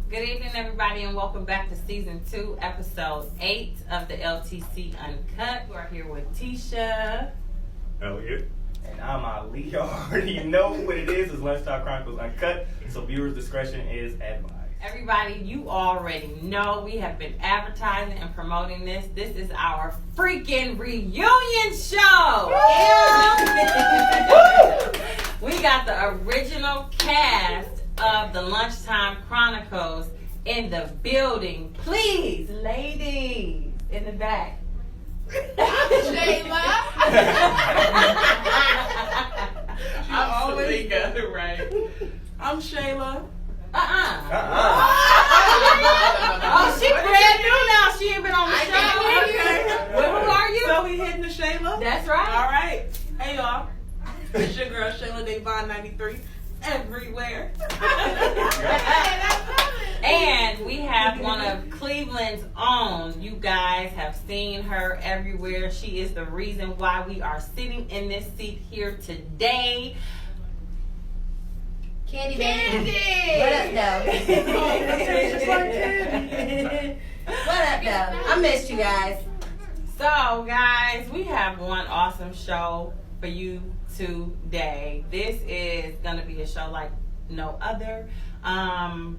Good evening, everybody, and welcome back to Season 2, Episode 8 of the LTC Uncut. We're here with Laticia, Elliot, and I'm Ali. You already know what it is. It's Lunch Time Chronicles Uncut, so viewers' discretion is advised. Everybody, you already know we have been advertising and promoting this. This is our freaking reunion show. We got the original cast of the Lunchtime Chronicles in the building. Please, ladies, in the back. Shayla. I'm always got it right. I'm Shayla. Oh, she brand new now. She ain't been on the show. Well, who are you? So we hitting the Shayla? That's right. All right. Hey, y'all. It's your girl, Shayla Devon 93. Everywhere. And we have one of Cleveland's own. You guys have seen her everywhere. She is the reason why we are sitting in this seat here today. Candy baby. What up, though? What up, though? I missed you guys. So, guys, we have one awesome show for you today. This is going to be a show like no other. I'm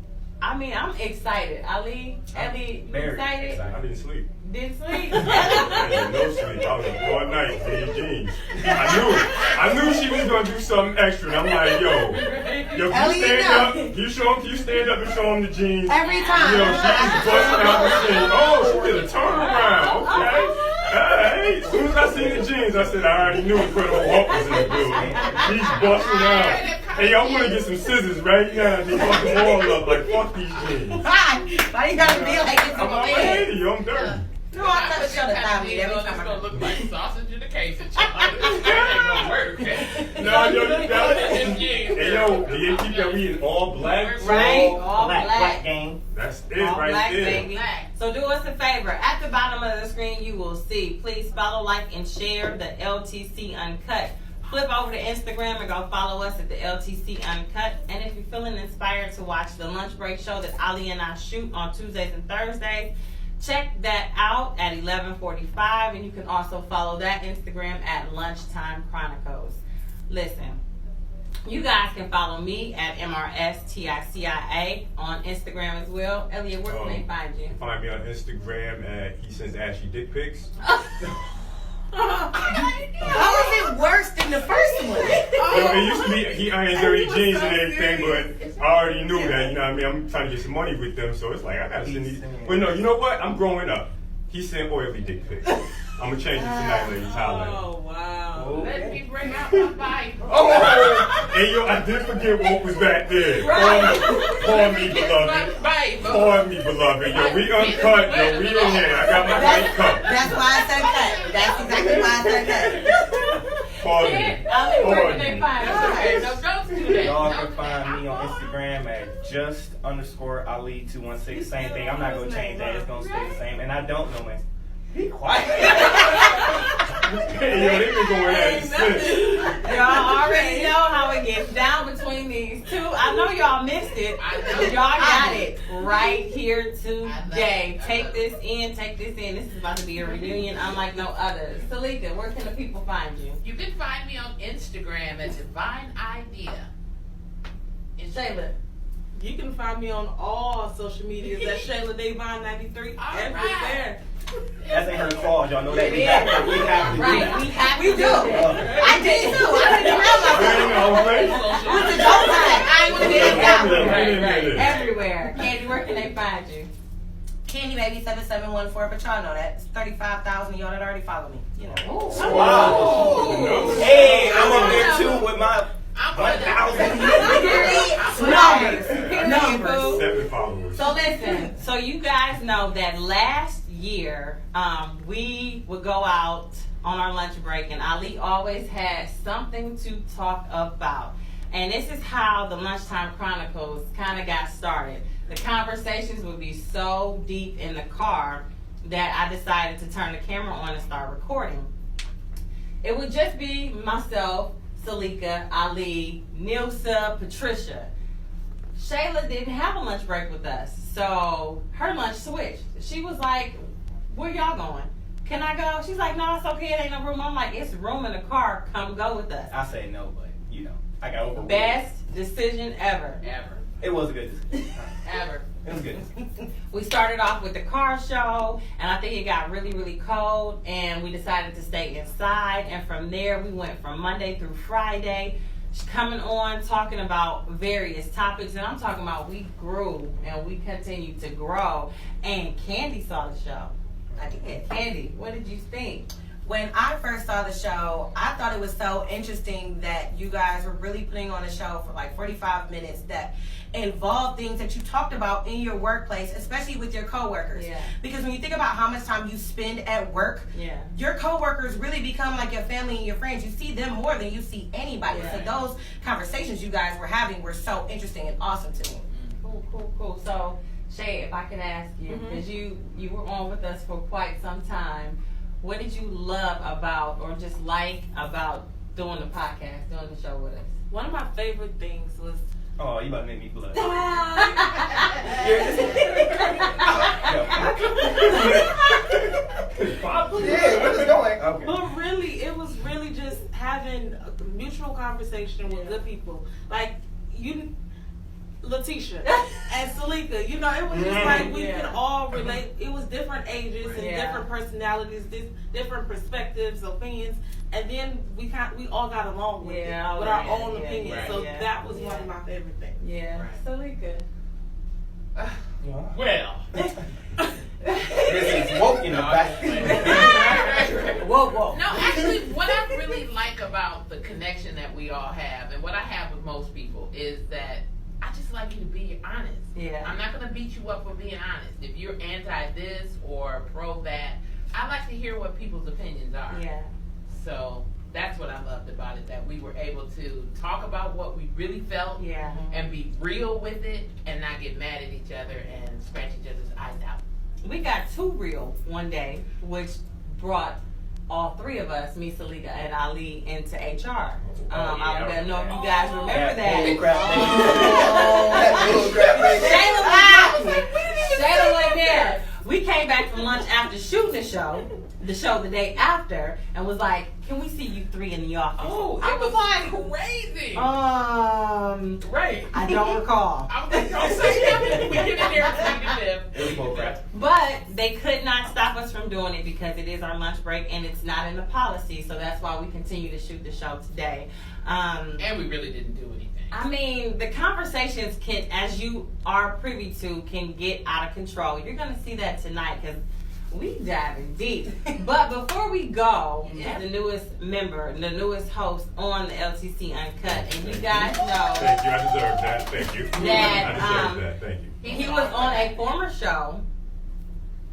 excited. Ali, Elliot, you excited? I didn't sleep. Didn't sleep? I had no sleep. I was up all night for these jeans. I knew she was gonna do something extra. And I'm like, yo, can you stand up? Can you stand up and show them the jeans? Every time. Yo, she was busting out the jeans. Oh, she did a turnaround. Okay. Hey, as soon as I seen the jeans, I said, I already knew Incredible Hulk was in the building. She's busting out. Hey, y'all want to get some scissors right now? They fuck them all up. Like, fuck these jeans. Why you gotta be like this? I'm a lady. I'm dirty. No, I thought you would have me every It's time. gonna look like sausage in the case. That ain't gonna work. No, yo, you got it. Hey, yo, do you keep that we in all black? Right? All Black gang. That's it All right black, there. baby. So do us a favor. At the bottom of the screen, you will see. Please follow, like, and share the LTC Uncut. Flip over to Instagram and go follow us at the LTC Uncut. And if you're feeling inspired to watch the lunch break show that Ali and I shoot on Tuesdays and Thursdays, check that out at 11:45. And you can also follow that Instagram at Lunchtime Chronicles. Listen. You guys can follow me at MRSTICIA on Instagram as well. Elliot, where can they find you? Find me on Instagram at He Sends Ashy Dick Pics. How was it worse than the first one? It used to be he irons dirty jeans and everything, but I already knew that, you know what I mean? I'm trying to get some money with them, so it's like, I gotta send these. Well, no, you know what? I'm growing up. He sent oily dick pics. I'm gonna change it tonight, ladies. Holla. Oh, wow. Let me bring out my Bible. Oh, hey, yo, I did forget what was back there. Pour me, beloved. Pour me, beloved. Yo, we uncut. Yo, we in here. I got my white cup. That's why I said cut. That's exactly why I said cut. Pour me. Ali, where Pour can they me. find you? Y'all can find me on Instagram at just_Ali216. Same thing. I'm not gonna change that. It's gonna stay the same. And I don't know my. Be quiet. Hey, yo, they been going at it since. Y'all already know how it gets down between these two. I know y'all missed it. Y'all got it right here today. Take this in. This is about to be a reunion unlike no others. Salika, where can the people find you? You can find me on Instagram at Divine Idea. Shayla. You can find me on all social medias at Shayla Devon 93. Everywhere. That's ain't her fault. Y'all know that. We have to do that. Right, we do. I did too. I didn't realize I would have been Right. Everywhere. Candy, where can they find you? Candy Baby 7714, but y'all know that. It's 35,000 of y'all that already follow me. You know. Wow. Hey, I'm up there too with my 1,000. Numbers. 7 followers. So listen, so you guys know that last year we would go out on our lunch break and Ali always had something to talk about. And this is how the Lunchtime Chronicles kind of got started. The conversations would be so deep in the car that I decided to turn the camera on and start recording. It would just be myself, Salika, Ali, Nilsa, Patricia. Shayla didn't have a lunch break with us, so her lunch switched. She was like, "Where y'all going? Can I go?" She's like, "No, it's okay. It ain't no room." I'm like, "It's room in the car. Come go with us." I say no, but I got overruled. Best decision ever. Ever. It was a good decision. Ever. It was good. We started off with the car show, and I think it got really, really cold, and we decided to stay inside. And from there, we went from Monday through Friday, coming on, talking about various topics. And I'm talking about we grew, and we continued to grow. And Candy saw the show. I did. Candy, what did you think? When I first saw the show, I thought it was so interesting that you guys were really putting on a show for like 45 minutes that involved things that you talked about in your workplace, especially with your coworkers. Yeah. Because when you think about how much time you spend at work, Yeah. your coworkers really become like your family and your friends. You see them more than you see anybody. Yeah. So those conversations you guys were having were so interesting and awesome to me. Cool. So, Shay, if I can ask you, because you were on with us for quite some time, what did you love about or just like about doing the podcast, doing the show with us? One of my favorite things was Oh, you about to make me blood. What is going? Okay. But really, it was really just having a mutual conversation with good people. Like, you, Laticia and Salika, it was just like we could all relate. It was different ages and different personalities, different perspectives, opinions. And then we all got along with it, with our own opinions. So that was one of my favorite things. Yeah. Right. Salika. Well. This is woke in the back. Whoa. No, actually, what I really like about the connection that we all have, and what I have with most people, is that I just like you to be honest. Yeah. I'm not going to beat you up for being honest. If you're anti this or pro that, I like to hear what people's opinions are. Yeah. So that's what I loved about it, that we were able to talk about what we really felt and be real with it and not get mad at each other and scratch each other's eyes out. We got too real one day, which brought all three of us, me, Salika, and Ali, into HR. I don't know if you guys remember that. Shayla wasn't there. We came back from lunch after shooting the show the day after, and was like, "Can we see you three in the office?" Oh, I it was like crazy. Right. I don't recall. I was like, don't say nothing. We get in there and It was more crap. But they could not stop us from doing it because it is our lunch break and it's not in the policy. So that's why we continue to shoot the show today. And we really didn't do anything. I mean, the conversations can, as you are privy to, can get out of control. You're going to see that tonight because we diving deep. But before we go, the newest member, the newest host on the LTC Uncut, and you guys know Thank you. I deserve that. Thank you. that I deserve that. Thank you. he was on a former show,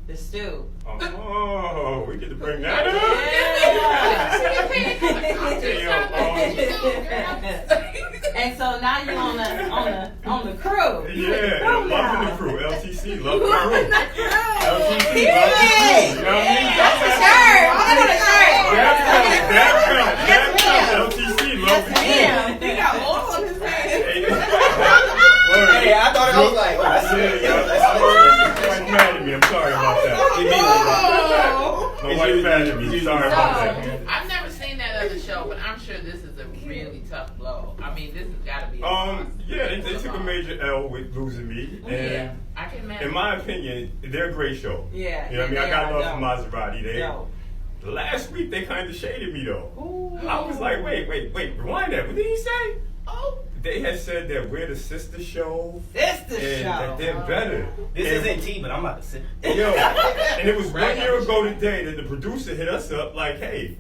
The Stew. Oh, we get to bring that up. And so now you're on the crew. Yeah, loving the crew. LTC, love the crew. Loving the LTC, Period. love the crew. You know what I mean? That's the shirt. I'm gonna the shirt. That counts. LTC, love the crew. He got oil on his hands. Hey, I thought it was like, that's it. Don't mad at me. I'm sorry about that. Nobody mad at me. Sorry about that. I've never seen that other show, but I'm sure this is a really tough blow. I mean, this has got to be. Yeah, they took a major L with losing me, and I can imagine. in my opinion, they're a great show. Yeah. You know what I mean? I got love dope. for Maserati. Last week they kind of shaded me though. Ooh. I was like, wait, rewind that. What did he say? Oh, they had said that we're the sister show. Sister And that show. they're better. This And- isn't tea, but I'm about to sit. Yo, and it was 1 year ago today that the producer hit us up like, hey,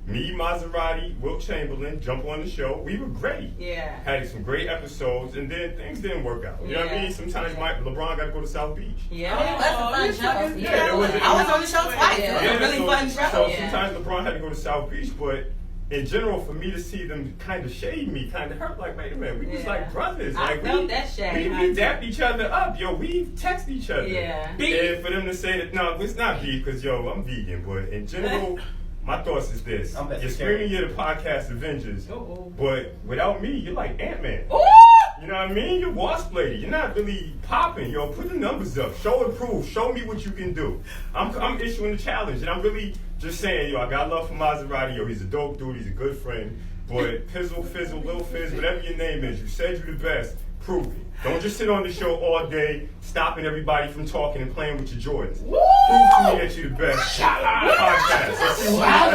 me, Maserati, Wilt Chamberlain, jump on the show. We were great. Yeah. Had some great episodes, and then things didn't work out. You know what I Yeah. mean? Sometimes LeBron got to go to South Beach. Yeah. It was a fun show. Yeah, it was- I was on the show twice. It was a really fun show. So Yeah. sometimes LeBron had to go to South Beach, but in general, for me to see them kind of shade me kind of hurt. Like, wait a minute, we was Yeah. like brothers. I Like felt that shade. we dapped each other up. Yo, we text each other. Yeah. And for them to say that, no, it's not beef because, yo, I'm vegan. But in general, my thoughts is this. I'm You're screaming you're the podcast Avengers, Uh-oh. but without me, you're like Ant-Man. Ooh! You know what I mean? You're wasp lady. You're not really popping. Yo, put the numbers up. Show and prove. Show me what you can do. I'm issuing the challenge, and I'm really just saying, yo, I got love for Maserati. Yo, he's a dope dude. He's a good friend. But Pizzle, Fizzle, Lil Fizz, whatever your name is, you said you're the best. Prove it. Don't just sit on the show all day, stopping everybody from talking and playing with your Jordans. Woo! Prove to me that you're the best podcast. Let's see what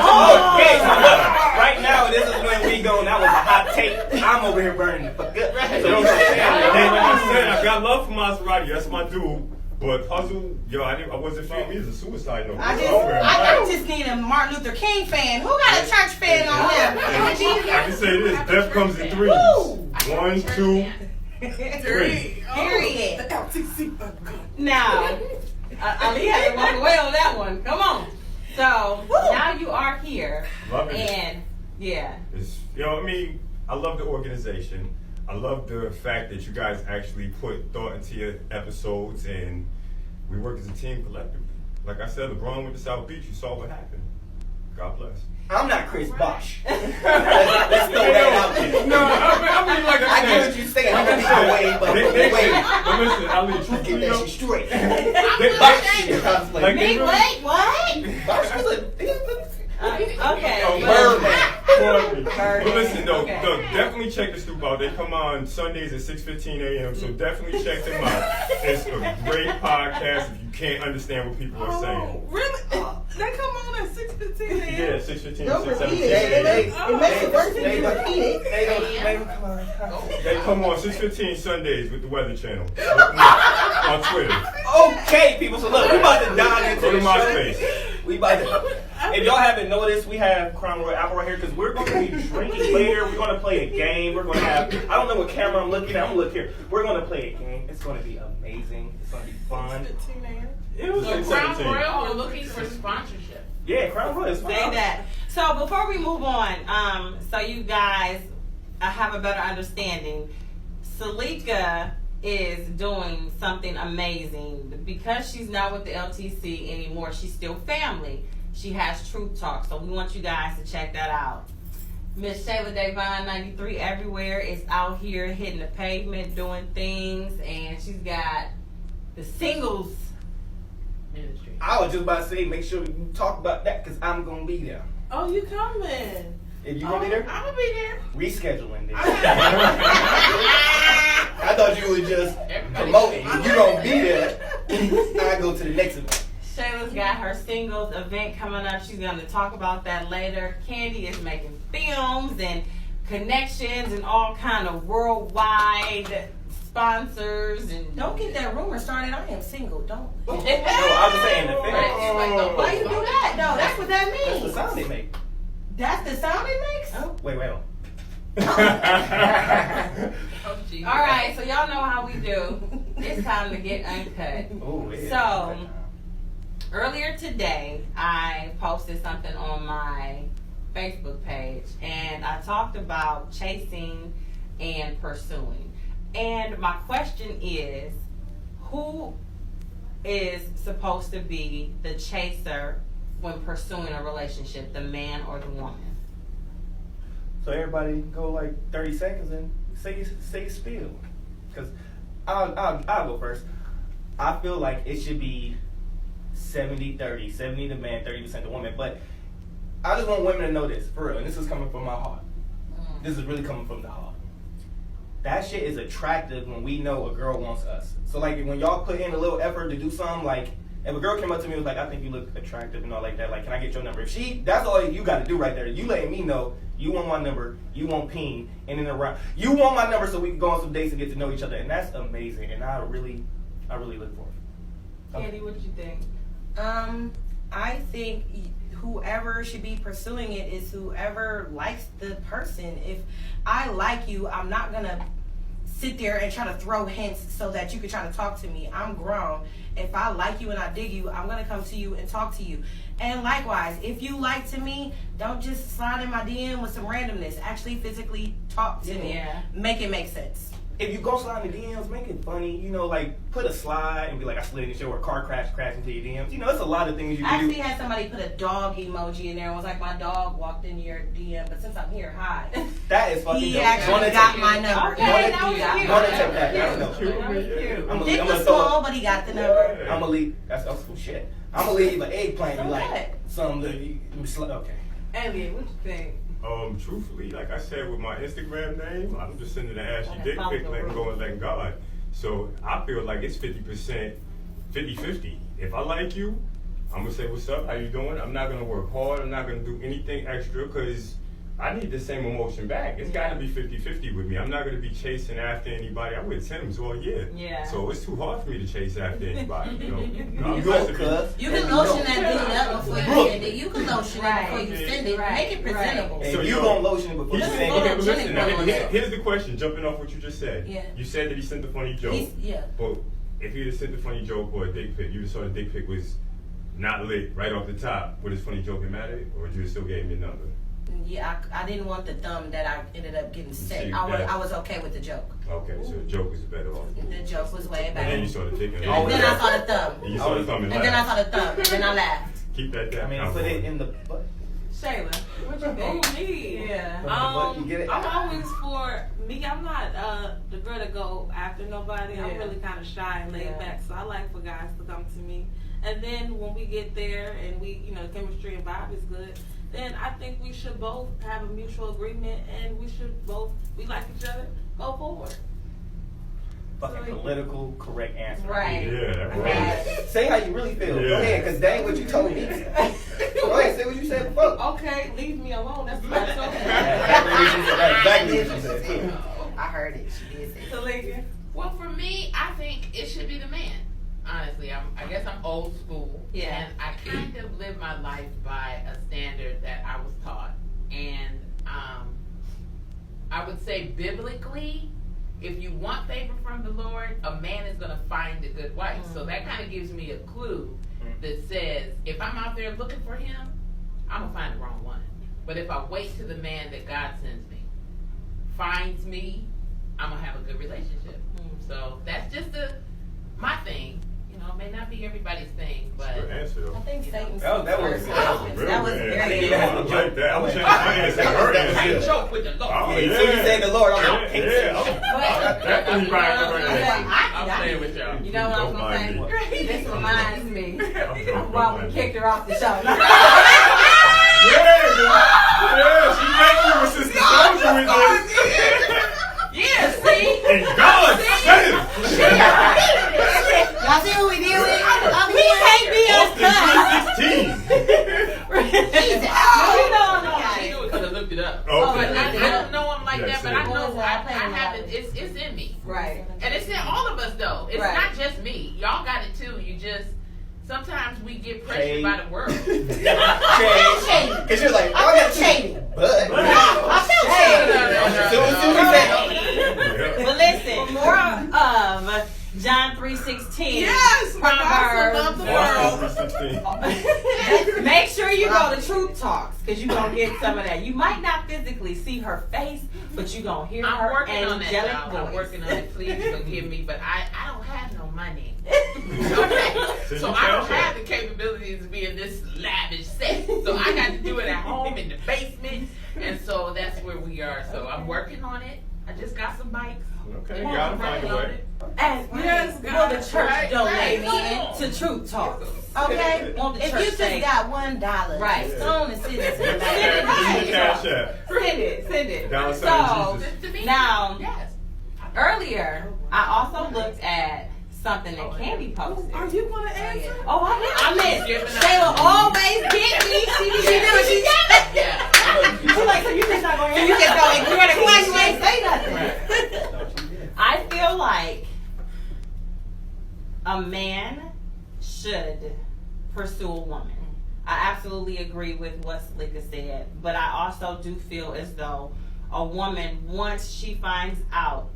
Okay, so look, right now, this is when we go. That was a hot take. I'm over here burning the fuck up. So don't say Hey, like I said, I got love for Maserati. That's my dude. But Puzzle, yo, I wasn't feeling me as a suicide note. I just need a Martin Luther King fan. Who got a church fan on him? I can say this: death comes in threes. 1, 2, 3. Period. Now, Ali had to walk away on that one. Come on. So now you are here, Love it. and yeah, You know, I mean, I love the organization. I love the fact that you guys actually put thought into your episodes, and we work as a team collectively. Like I said, LeBron went to South Beach. You saw what happened. God bless. I'm not Chris Bosh. Let's throw that out there. No, I mean, like I get what you're saying. I'm gonna be away, but wait. But listen, Ali, Get truthfully, that yo, shit straight. Like, Bosh they Me, really- wait, what? was okay. a Birdman. But listen, though, Okay. look, definitely check the Stoop out. They come on Sundays at 6:15 a.m., so definitely check them out. It's a great podcast if you can't understand what people are saying. Really? They come on at 6:15 a.m. Yeah, 6:15, Don't 6:17 repeat it. a.m. It makes it worse if you repeat it. They come on 6:15 Sundays with the Weather Channel. Look them up on Twitter. Okay, people. So look, we about to dive into Go to the MySpace. show. We about to. If y'all haven't noticed, we have Crown Royal Apple right here because we're going to be drinking later. We're going to play a game. We're going to have. I don't know what camera I'm looking at. I'm gonna look here. We're going to play a game. It's going to be amazing. It's going to be fun. 15 a.m. It was So like Crown 17. Royal, we're looking for sponsorship. Yeah, Crown Royal is fun. Say that. So before we move on, so you guys have a better understanding, Salika is doing something amazing. Because she's not with the LTC anymore, she's still family. She has Truth Talk, so we want you guys to check that out. Miss Shayla Davine 93 everywhere is out here hitting the pavement, doing things, and she's got the singles Ministry. I was just about to say, make sure you talk about that because I'm going to be there. Oh, you coming? If you going to be there, I'm gonna be there. rescheduling this. I thought you were just promoting. If you don't be there, I go to the next event. Shayla's got her singles event coming up. She's going to talk about that later. Candy is making films and connections and all kind of worldwide sponsors. And Don't get that rumor started. I am single. Don't. No, I was saying the film. Why you do that? No, that's what that That's the means. sound they make. That's the sound it makes? Wait, hold on. Oh, gee. all right, so y'all know how we do. It's time to get uncut. Oh, yeah. So, earlier today, I posted something on my Facebook page, and I talked about chasing and pursuing. And my question is, who is supposed to be the chaser when pursuing a relationship, the man or the woman? So everybody go like 30 seconds and say your spiel. Because I'll go first. I feel like it should be 70-30. 70 the man, 30% the woman. But I just want women to know this, for real. And this is coming from my heart. This is really coming from the heart. That shit is attractive when we know a girl wants us. So like when y'all put in a little effort to do something, like if a girl came up to me and was like, I think you look attractive and all like that, like, can I get your number? If that's all you got to do right there. You letting me know you want my number, you want ping, and then around, you want my number so we can go on some dates and get to know each other, and that's amazing. And I really look for it. Candy, what did you think? I think whoever should be pursuing it is whoever likes the person. If I like you, I'm not gonna sit there and try to throw hints so that you can try to talk to me. I'm grown. If I like you and I dig you, I'm gonna come to you and talk to you. And likewise, if you like to me, don't just slide in my DM with some randomness. Actually physically talk to me. Yeah. Make it make sense. if you go slide in the DMs, make it funny. You know, like put a slide and be like, I slid in the show, or a car crash into your DMs. You know, it's a lot of things you I can actually do. had somebody put a dog emoji in there and was like, my dog walked in your DM, but since I'm here, hi. That is fucking He dope. actually Wanna got take my it. number. Okay, Wanna- that was cute. wanna take that. That That's was cute. dope. That was cute. I'm Dick gonna was throw small, but he got the number. I'm gonna leave. That's some shit. I'm gonna leave an eggplant. Be like Okay. some that you okay. Elliot, what you think? Truthfully, like I said, with my Instagram name, I'm just sending an ashy Okay, dick follow pic, the letting rule. go and letting God. So I feel like it's 50%, 50-50. If I like you, I'm gonna say what's up, how you doing? I'm not gonna work hard. I'm not gonna do anything extra because I need the same emotion back. It's gotta be 50-50 with me. I'm not gonna be chasing after anybody. I'm with Tim's all year. Yeah. So it's too hard for me to chase after anybody. You know, I'm You blessed go, to be- cuz. You can lotion that dude up before you send it. You can lotion it before you send it. Right, Make it presentable. And So you yo, gonna lotion it before you He send okay, it. but listen, now, Photogenic. here's the question, jumping off what you just said. Yeah. You said that he sent the funny joke. Yeah. But if he had sent the funny joke or a dick pic, you just saw the dick pic was not lit right off the top, would his funny joke have mattered? Or would you still gave him your number? Yeah, I didn't want the thumb that I ended up getting sent. See, I was okay with the joke. Okay, so the joke was better off. The joke was way And better. then you saw the dick and Oh, Then I saw the thumb. And you saw the thumb and And then I laughed. saw the thumb. And then I laughed. Keep that down. I mean, put it in the butt. Shayla, what you Oh, think? me. Yeah. But you get it. I'm always for me. I'm not the girl to go after nobody. Yeah. I'm really kind of shy and laid Yeah. back, so I like for guys to come to me. And then when we get there and we, the chemistry and vibe is good, then I think we should both have a mutual agreement and we should both, we like each other, go forward. Fucking political correct answer. Right. Yeah, that was. Right. Say how you really feel. Yeah. Go ahead, because that ain't what you told me. Go ahead, say what you said before. Okay, leave me alone. That's okay. Exactly what you said. I heard it. She did say it. Talika? Well, for me, I think it should be the man. Honestly, I guess I'm old school. Yeah. And I kind of live my life by a standard that I was taught. And I would say biblically, if you want favor from the Lord, a man is going to find a good wife. So that kind of gives me a clue that says, if I'm out there looking for him, I'm going to find the wrong one. But if I wait to the man that God sends me, finds me, I'm going to have a good relationship. So that's just my thing. It may not be everybody's thing, but Good answer, though. I think Satan's That was first. good. That was Real very good. good. I like that. I'm changing my answer. Her can't answer. joke with the Lord. Oh, So you said the Lord, I'm Yeah, like, I'm definitely right there. I'm staying with y'all. You know what I was Don't going mind to say? me. This reminds me Don't of why we mind kicked me. her off the show. Yeah, she thank you with Sister Soldier with this. Yeah, see? And God said Y'all see what we did with it? We can't be Austin 316. Jesus. She knew it because I looked it up. Okay. But I don't know him like Yeah, that, but I same. know I have it. It's in me. Right. And it's in all of us, though. It's Right. not just me. Y'all got it, too. You just... Sometimes we get pressured Shade. by the world. Shady. Because you're like, oh, I got shady. But. I feel So But listen, more of John 3:16. Yes, my God so loved the Proverbs. world. Austin 316. Make sure you go to Truth Talks because you're going to get some of that. You might not physically see her face, but you're going to hear I'm her working on that, angelic y'all. voice. I'm working on it. Please forgive me, but I don't have no money. Okay? So I don't have the capabilities to be in this lavish set. So I got to do it at home in the basement. And so that's where we are. So I'm working on it. I just got some bikes. Okay, you gotta find a way. And Yes, will the God. church Right, donate right. to Truth Talks? Okay? Won't the If church you just say, got $1, Right. just go on and send it to the Send back. the Cash App. send it. Dollar So, sign Jesus. To me, Now- yes. earlier, I also looked at something that Candy posted. Are you going to answer? Oh, I missed. Giving up. They will always get me. She got it. Yeah. She's like, so you just not going to You just gonna ignore the question and say nothing. I feel like a man should pursue a woman. I absolutely agree with what Lika said, but I also do feel as though a woman, once she finds out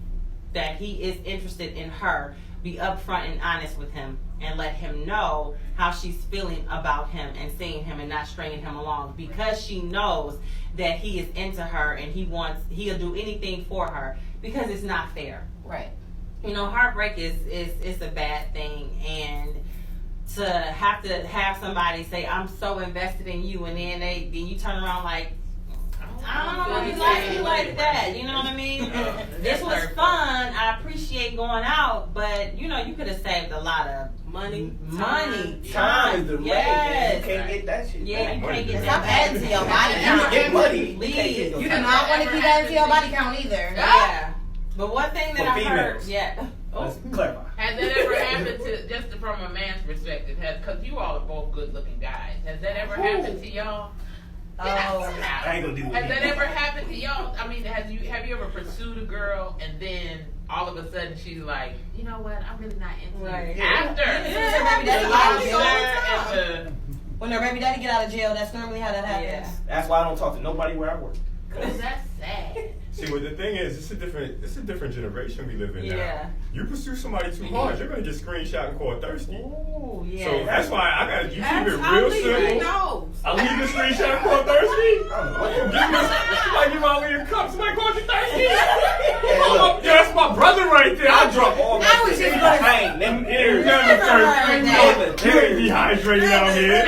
that he is interested in her, be upfront and honest with him and let him know how she's feeling about him and seeing him and not stringing him along, because she knows that he is into her and he'll do anything for her, because it's not fair. Right. You know, heartbreak is a bad thing, and to have somebody say, "I'm so invested in you," and then you turn around like, I don't really like you like that. You know what I mean? This was fun. I appreciate going out, but you know, you could have saved a lot of Money. Time is the yes. You can't get that shit. Yeah, you can't get Stop that. adding to your body You count. can get money. Please. You You can't do not want to keep adding to your body count either. Yeah. But one thing that For I heard, females. yeah. Let's clarify. Has that ever happened to, just from a man's perspective, because you all are both good looking guys, has that ever happened to y'all? Oh. I ain't gonna do it. Has that ever happened to y'all? I mean, have you ever pursued a girl and then all of a sudden she's like, you know what, I'm really not into Right. you. After. When their baby daddy get out of jail, that's normally how that happens. Yeah. That's why I don't talk to nobody where I work. Cause that's sad. See, what the thing is, it's a different generation we live in now. Yeah. You pursue somebody too hard, you're gonna get screenshot and called thirsty. Ooh, yeah. So that's why I gotta. You keep it I real leave simple. it knows. I leave the screenshot and call thirsty. I don't know what Somebody give out a cup. Somebody called you thirsty. look. Yeah, that's my brother right there. I drop all my I was shit. just gonna Dang, them ears. Never heard that. You ain't dehydrated out here.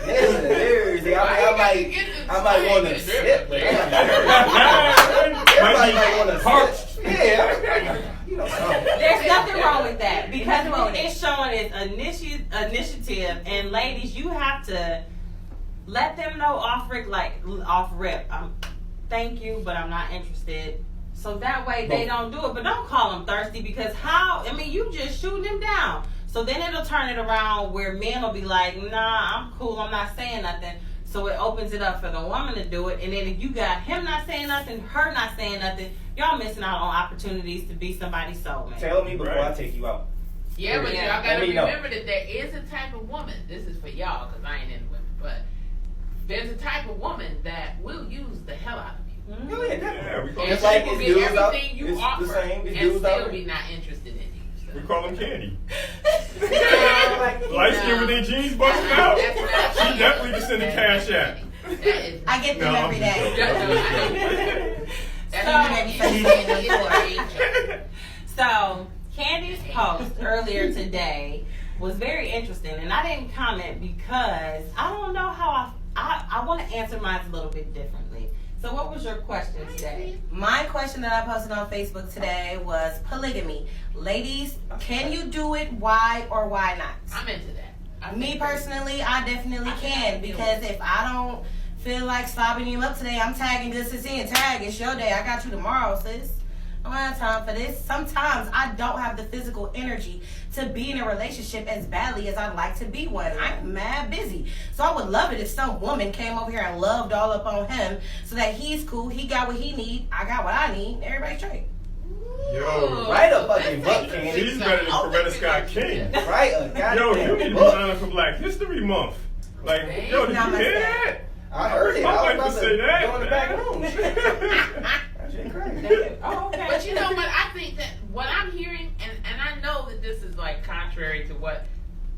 Listen, ears. I might want to sip. Everybody might want to Parched. Yeah. You know, There's nothing wrong with that because it's showing its initiative, and ladies, you have to let them know off rip. Thank you, but I'm not interested. So that way they don't do it. But don't call them thirsty because you just shooting them down. So then it'll turn it around where men will be like, nah, I'm cool, I'm not saying nothing. So it opens it up for the woman to do it. And then if you got him not saying nothing, her not saying nothing, y'all missing out on opportunities to be somebody's soulmate. tell me before I take you out. Yeah, but Yeah. y'all gotta Let me know. remember that there is a type of woman, this is for y'all, because I ain't into women, but there's a type of woman that will use the hell out of you. Oh, yeah, Yeah, definitely. we call And It's she like will it's be dudes out- everything you it's the offer same, it's and dudes still out- be not interested in you. We So. call them candy. Like, Light skin with their jeans busting out. That's not- She definitely can send a cash app. That is. I get them No, every I'm day. So Candy's post earlier today was very interesting, and I didn't comment because I don't know how I want to answer mine a little bit differently. So what was your question today? My question that I posted on Facebook today was polygamy. Ladies, can you do it? Why or why not? I'm into that. Me personally, I definitely can because if I don't feel like slobbing you up today, I'm tagging this is in tag. It's your day. I got you tomorrow, sis. I don't have time for this. Sometimes I don't have the physical energy to be in a relationship as badly as I'd like to be one. I'm mad busy. So I would love it if some woman came over here and loved all up on him so that he's cool, he got what he need, I got what I need, everybody straight. Yo, Right up fucking butt, Candy. she's better than Coretta Scott King. Right up. Yo, you need to be honored for Black History Month. Like, yo, did you hear that? I heard it. My I wife was would about say to that. go in the back room. That shit crazy. Oh, okay. But you know what? I think that what I'm hearing, and I know that this is like contrary to what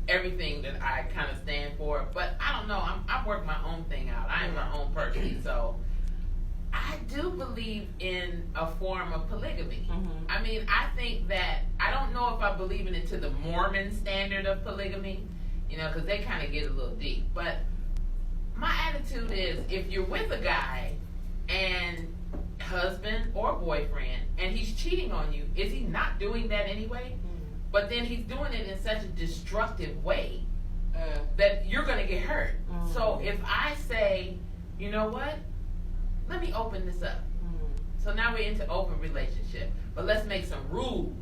everything that I kind of stand for, but I don't know. I work my own thing out. I am my own person, so I do believe in a form of polygamy. Mhm. I mean, I think that I don't know if I believe in it to the Mormon standard of polygamy, you know, because they kind of get a little deep. But my attitude is, if you're with a guy and husband or boyfriend and he's cheating on you, is he not doing that anyway? But then he's doing it in such a destructive way that you're going to get hurt. So if I say, you know what, let me open this up. So now we're into open relationship, but let's make some rules.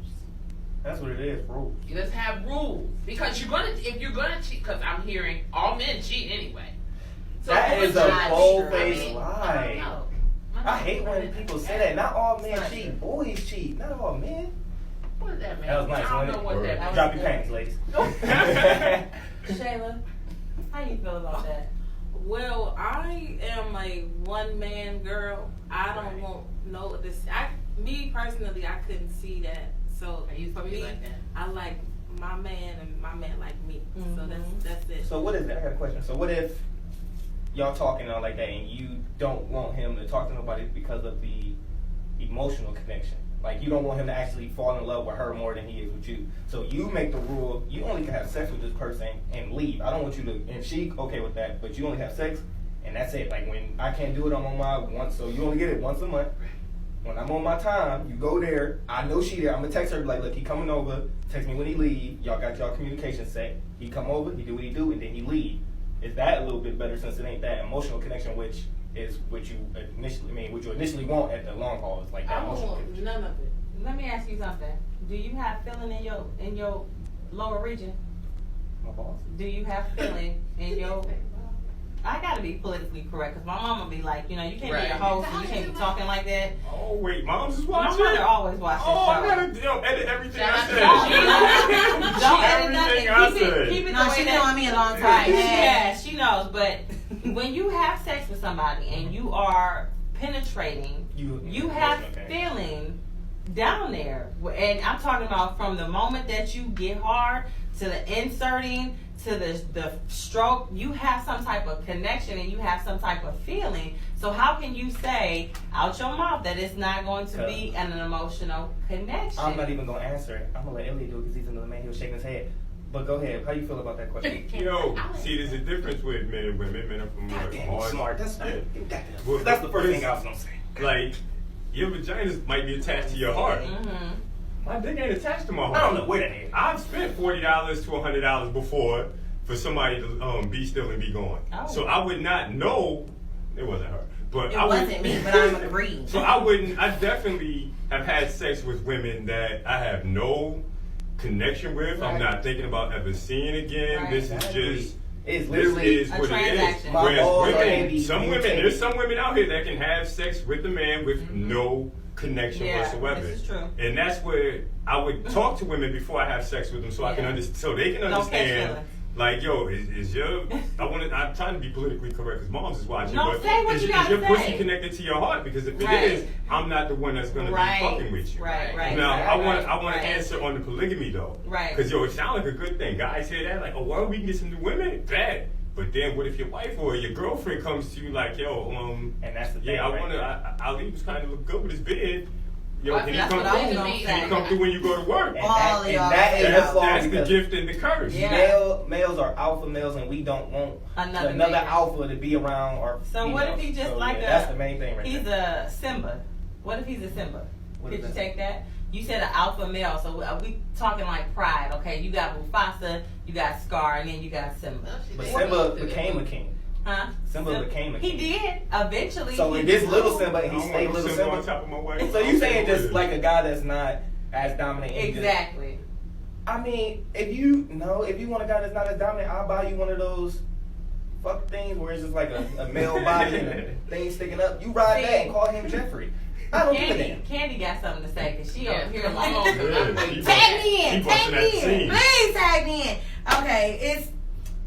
That's what it is, rules. Let's have rules, because if you're gonna cheat, because I'm hearing all men cheat anyway. So That who is would a judge? bold-faced I mean, lie. I don't know. I hate when people say that. Not all men cheat. Boys cheat. Not all men. What does that mean? That was nice, I don't wasn't know it? what that means. Drop your panties, ladies. Shayla, how you feel about that? Well, I am a one-man girl. I don't want no this. Me personally, I couldn't see that. So I used for to be me, like that. I like my man and my man like me. So that's it. So what is that? I got a question. So what if y'all talking like that and you don't want him to talk to nobody because of the emotional connection? Like, you don't want him to actually fall in love with her more than he is with you. So you make the rule, you only can have sex with this person and leave. I don't want you to, and she okay with that, but you only have sex and that's it. Like, when I can't do it, I'm on my once, so you only get it once a month. When I'm on my time, you go there. I know she there. I'm gonna text her like, look, he coming over. Text me when he leave. Y'all got y'all communication set. He come over, he do what he do, and then he leave. Is that a little bit better since it ain't that emotional connection, which is what you initially want at the long haul? Is like that I don't emotional want connection. none of it. Let me ask you something. Do you have feeling in your lower region? My boss. Do you have feeling in your? I gotta be politically correct because my mama be like, you can't be Right. a host and you can't be talking like that. Oh wait, Mom's is My watching. mother always watches Oh, I the gotta edit everything I Shout said. out Don't edit Everything I nothing. said. Keep it the No, way she that. known me a long time. Right, yeah, she knows. But when you have sex with somebody and you are penetrating, you have feeling down there. And I'm talking about from the moment that you get hard to the inserting to the stroke, you have some type of connection and you have some type of feeling. So how can you say out your mouth that it's not going to be an emotional connection? I'm not even gonna answer it. I'm gonna let Elliot do it because he's another man. He was shaking his head. But go ahead. How you feel about that question? Yo, see, there's a difference with men and women. Men are from Goddamn, hard. smart. That's Yeah. Well, that's the first thing I was gonna say. Like, your vagina might be attached to your heart. Mm-hmm. My dick ain't attached to my heart. I don't know where that is. I've spent $40 to $100 before for somebody to be still and be gone. Oh. So I would not know. It wasn't her, but It I would, wasn't me, but I'm agreeing. So I wouldn't. I definitely have had sex with women that I have no connection with. Right. I'm not thinking about ever seeing again. Right. This is I just. agree. It's This literally is a what it is. transaction. My Whereas balls are women, heavy. there's some women out here that can have sex with the man with no connection Yeah, whatsoever. this is true. And that's where I would talk to women before I have sex with them, so I can Yeah. understand, so they can Don't catch understand. feelings. Like, yo, is your? I'm trying to be politically correct because Mom's is watching. No, but say what is, you is gotta your say. pussy connected to your heart? Because if it Right. is, I'm not the one that's gonna Right. be fucking with you. Right, right. Now, right, I want right. to answer on the polygamy though. Right. Because yo, it sounds like a good thing. Guys hear that like, oh, well, we can get some new women. Bad. But then, what if your wife or your girlfriend comes to you like, yo, And that's the thing. yeah, I right want there. to. Ali was kind of look good with his beard. Yo, Well, can he that's come what I was through? gonna Can say. he come through when you go to work? And All that, of and y'all that is say the that. flaw That's the because gift and the curse. Yeah. males are alpha males, and we don't want Another another man. alpha to be around. Or So what if he just like that's the main thing right he's there. a Simba? What if he's a Simba? What Could is you that? take that? You said an alpha male, so we talking like pride, okay? You got Mufasa, you got Scar, and then you got Simba. But Simba became a king. Huh? Simba became a king. He did eventually. So he in this did. little Simba, and I he don't stayed want no little Simba on Simba. top of my wife. So you saying just like a guy that's not as dominant? and just- Exactly. I mean, if you want a guy that's not as dominant, I'll buy you one of those fuck things where it's just like a male body and a thing sticking up. You ride that and call him Jeffrey. I don't give a damn. Candy got something to say because she Yeah, over here come like. on. Yeah, she Tag me in. She Tag busting that me in. scene. Please tag me in. Okay, it's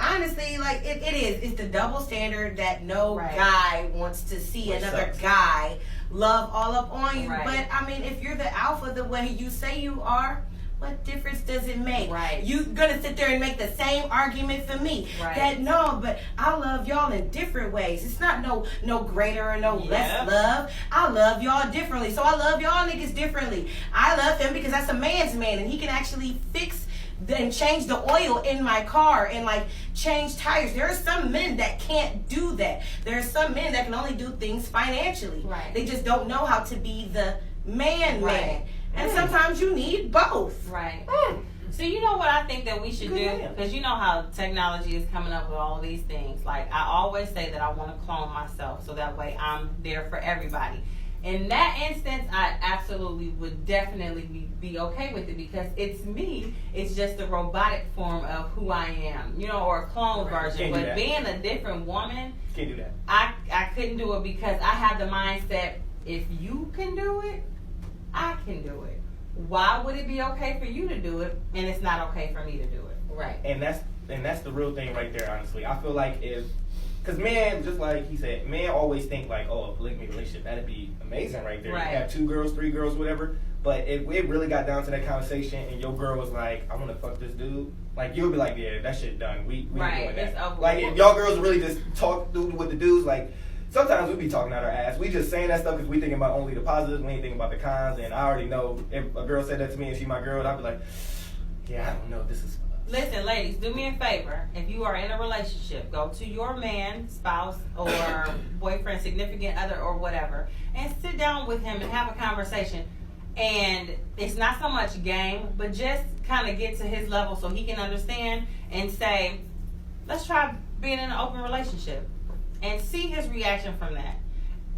honestly like it is. It's the double standard that no Right. guy wants to see Which another sucks. guy love all up on you. Right. But I mean, if you're the alpha the way you say you are, what difference does it make? Right. You gonna sit there and make the same argument for me? Right. That no, but I love y'all in different ways. It's not no greater or no Yep. less love. I love y'all differently. So I love y'all niggas differently. I love him because that's a man's man and he can actually fix and change the oil in my car and like change tires. There are some men that can't do that. There are some men that can only do things financially. Right. They just don't know how to be the man. Right. And sometimes you need both. Right. Mm. So you know what I think that we should Good do? man. Because you know how technology is coming up with all of these things. Like I always say that I want to clone myself so that way I'm there for everybody. In that instance, I absolutely would definitely be okay with it because it's me. It's just a robotic form of who I am, or a clone version. Can't do But that. being a different woman, Can't do that. I couldn't do it because I have the mindset, if you can do it, I can do it. Why would it be okay for you to do it and it's not okay for me to do it? Right. And that's the real thing right there, honestly. I feel like because men, just like he said, men always think like, oh, a polygamy relationship, that'd be amazing right there. Right. You have 2 girls, 3 girls, whatever. But if it really got down to that conversation and your girl was like, I want to fuck this dude, like you'll be like, yeah, that shit done. We ain't Right, doing that. it's over. Like if y'all girls really just talk through with the dudes, like sometimes we be talking out our ass. We just saying that stuff because we thinking about only the positives. We ain't thinking about the cons. And I already know if a girl said that to me and she my girl, I'd be like, yeah, I don't know. This is. Listen, ladies, do me a favor. If you are in a relationship, go to your man, spouse, or boyfriend, significant other, or whatever, and sit down with him and have a conversation. And it's not so much game, but just kind of get to his level so he can understand and say, let's try being in an open relationship and see his reaction from that.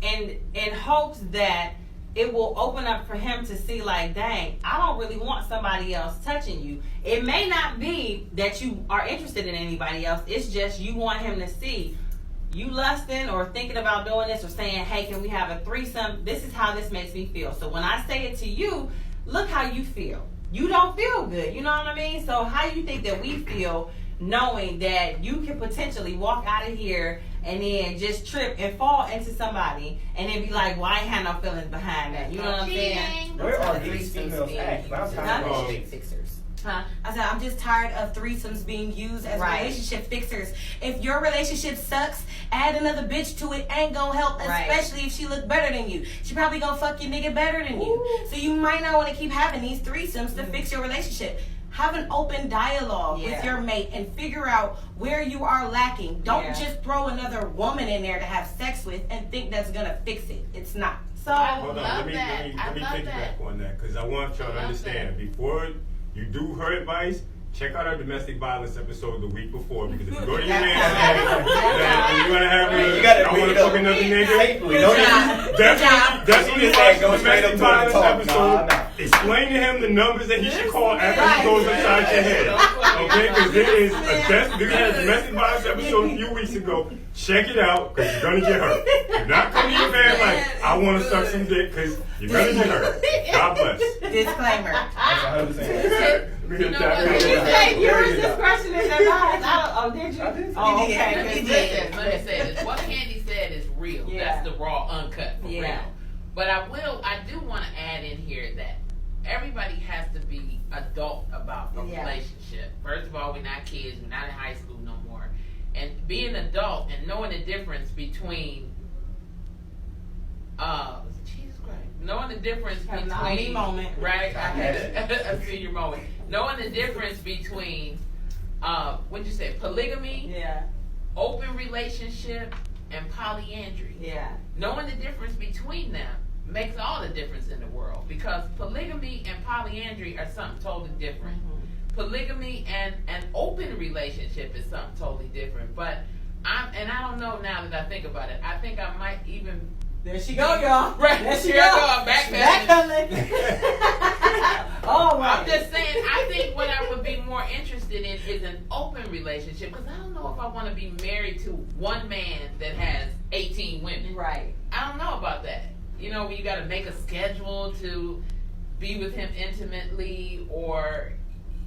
And in hopes that it will open up for him to see, like, dang, I don't really want somebody else touching you. It may not be that you are interested in anybody else. It's just you want him to see you lusting or thinking about doing this or saying, hey, can we have a threesome? This is how this makes me feel. So when I say it to you, look how you feel. You don't feel good. You know what I mean? So how do you think that we feel knowing that you can potentially walk out of here and then just trip and fall into somebody and then be like, well, I ain't had no feelings behind that. You know what I'm saying? Where are these females at? I'm tired of Relationship fixers. Huh? I said, I'm just tired of threesomes being used as relationship fixers. If your relationship sucks, add another bitch to it ain't gonna help, especially if she look better than you. She probably gonna fuck your nigga better than you. So you might not want to keep having these threesomes to fix your relationship. Have an open dialogue with your mate and figure out where you are lacking. Don't just throw another woman in there to have sex with and think that's gonna fix it. It's not. So Hold on, let me piggyback on that because I want y'all to understand before you do her advice. Check out our domestic violence episode the week before because if you go to your man and you're gonna have I want to fuck another nigga. Definitely watch the domestic violence episode. Explain to him the numbers that he should call after he goes inside your head. Okay, because we had a domestic violence episode a few weeks ago. Check it out because you're gonna get hurt. Do not come to your man like I want to suck some dick because you're gonna get hurt. God bless. Disclaimer. That's 100%. You know what? Did you say yours discretion is advised? Did you? I did. Oh, okay. Let me say this. What Candy said is real. That's the raw uncut for real. But I do want to add in here that everybody has to be adult about a relationship. First of all, we're not kids. We're not in high school no more. And being an adult and knowing the difference between Jesus Christ. Knowing the difference between right? I had a senior moment. Knowing the difference between what'd you say, polygamy, open relationship, and polyandry. Knowing the difference between them makes all the difference in the world because polygamy and polyandry are something totally different. Polygamy and an open relationship is something totally different. But I don't know now that I think about it. I think I might even. There she go, y'all. Right, there she go. go. Backpedaling. Oh, right. I'm just saying. I think what I would be more interested in is an open relationship because I don't know if I want to be married to one man that has 18 women. Right. I don't know about that. You know, you got to make a schedule to be with him intimately, or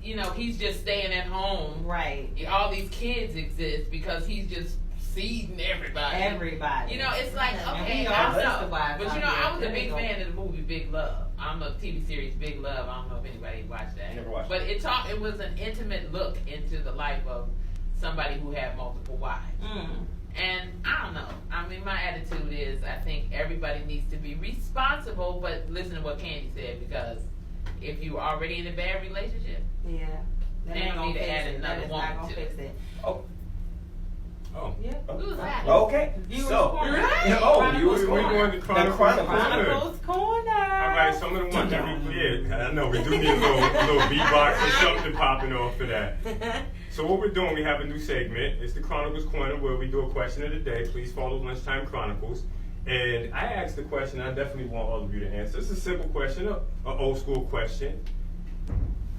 you know, he's just staying at home. Right. All these kids exist because he's just seeding everybody. You know, it's like, okay, I don't know. But you know, I was a big fan of the movie Big Love. I'm a TV series Big Love. I don't know if anybody watched that. Never watched but it was an intimate look into the life of somebody who had multiple wives. And I don't know. I mean, my attitude is I think everybody needs to be responsible, but listen to what Candy said, because if you're already in a bad relationship, that they ain't don't need gonna to add fix it. another That is woman not gonna to fix it. it. Who's that? Okay. So, Corner. We're going to Chronicles Corner. All right, some of the ones that we I know we do need a little beatbox or something popping off for that. So what we're doing, we have a new segment. It's the Chronicles Corner where we do a question of the day. Please follow Lunch Time Chronicles. And I asked the question. I definitely want all of you to answer. It's a simple question, an old school question.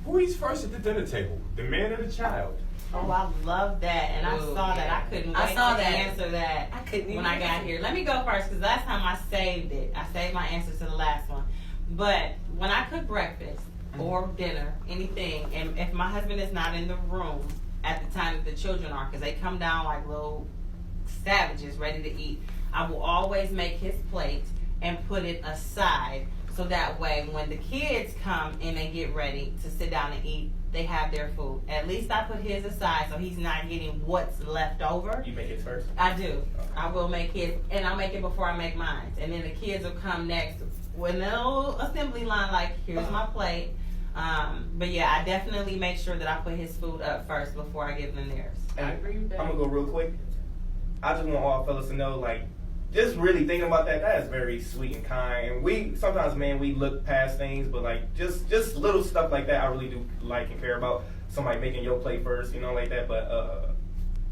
Who eats first at the dinner table, the man or the child? Oh, I love that, and I saw that. I couldn't wait to answer that when I got here. Let me go first, because last time I saved it. I saved my answer to the last one. But when I cook breakfast or dinner, anything, and if my husband is not in the room at the time that the children are, because they come down like little savages ready to eat, I will always make his plate and put it aside, so that way when the kids come and they get ready to sit down and eat, they have their food. At least I put his aside so he's not getting what's left over. You make it first? I do. I will make his, and I'll make it before I make mine. And then the kids will come next with no assembly line, like, here's my plate. But yeah, I definitely make sure that I put his food up first before I give them theirs. I agree with that. I'm gonna go real quick. I just want all fellas to know, like, just really thinking about that. That is very sweet and kind. And we sometimes, man, we look past things, but like just little stuff like that, I really do like and care about. Somebody making your plate first, you know, like that. But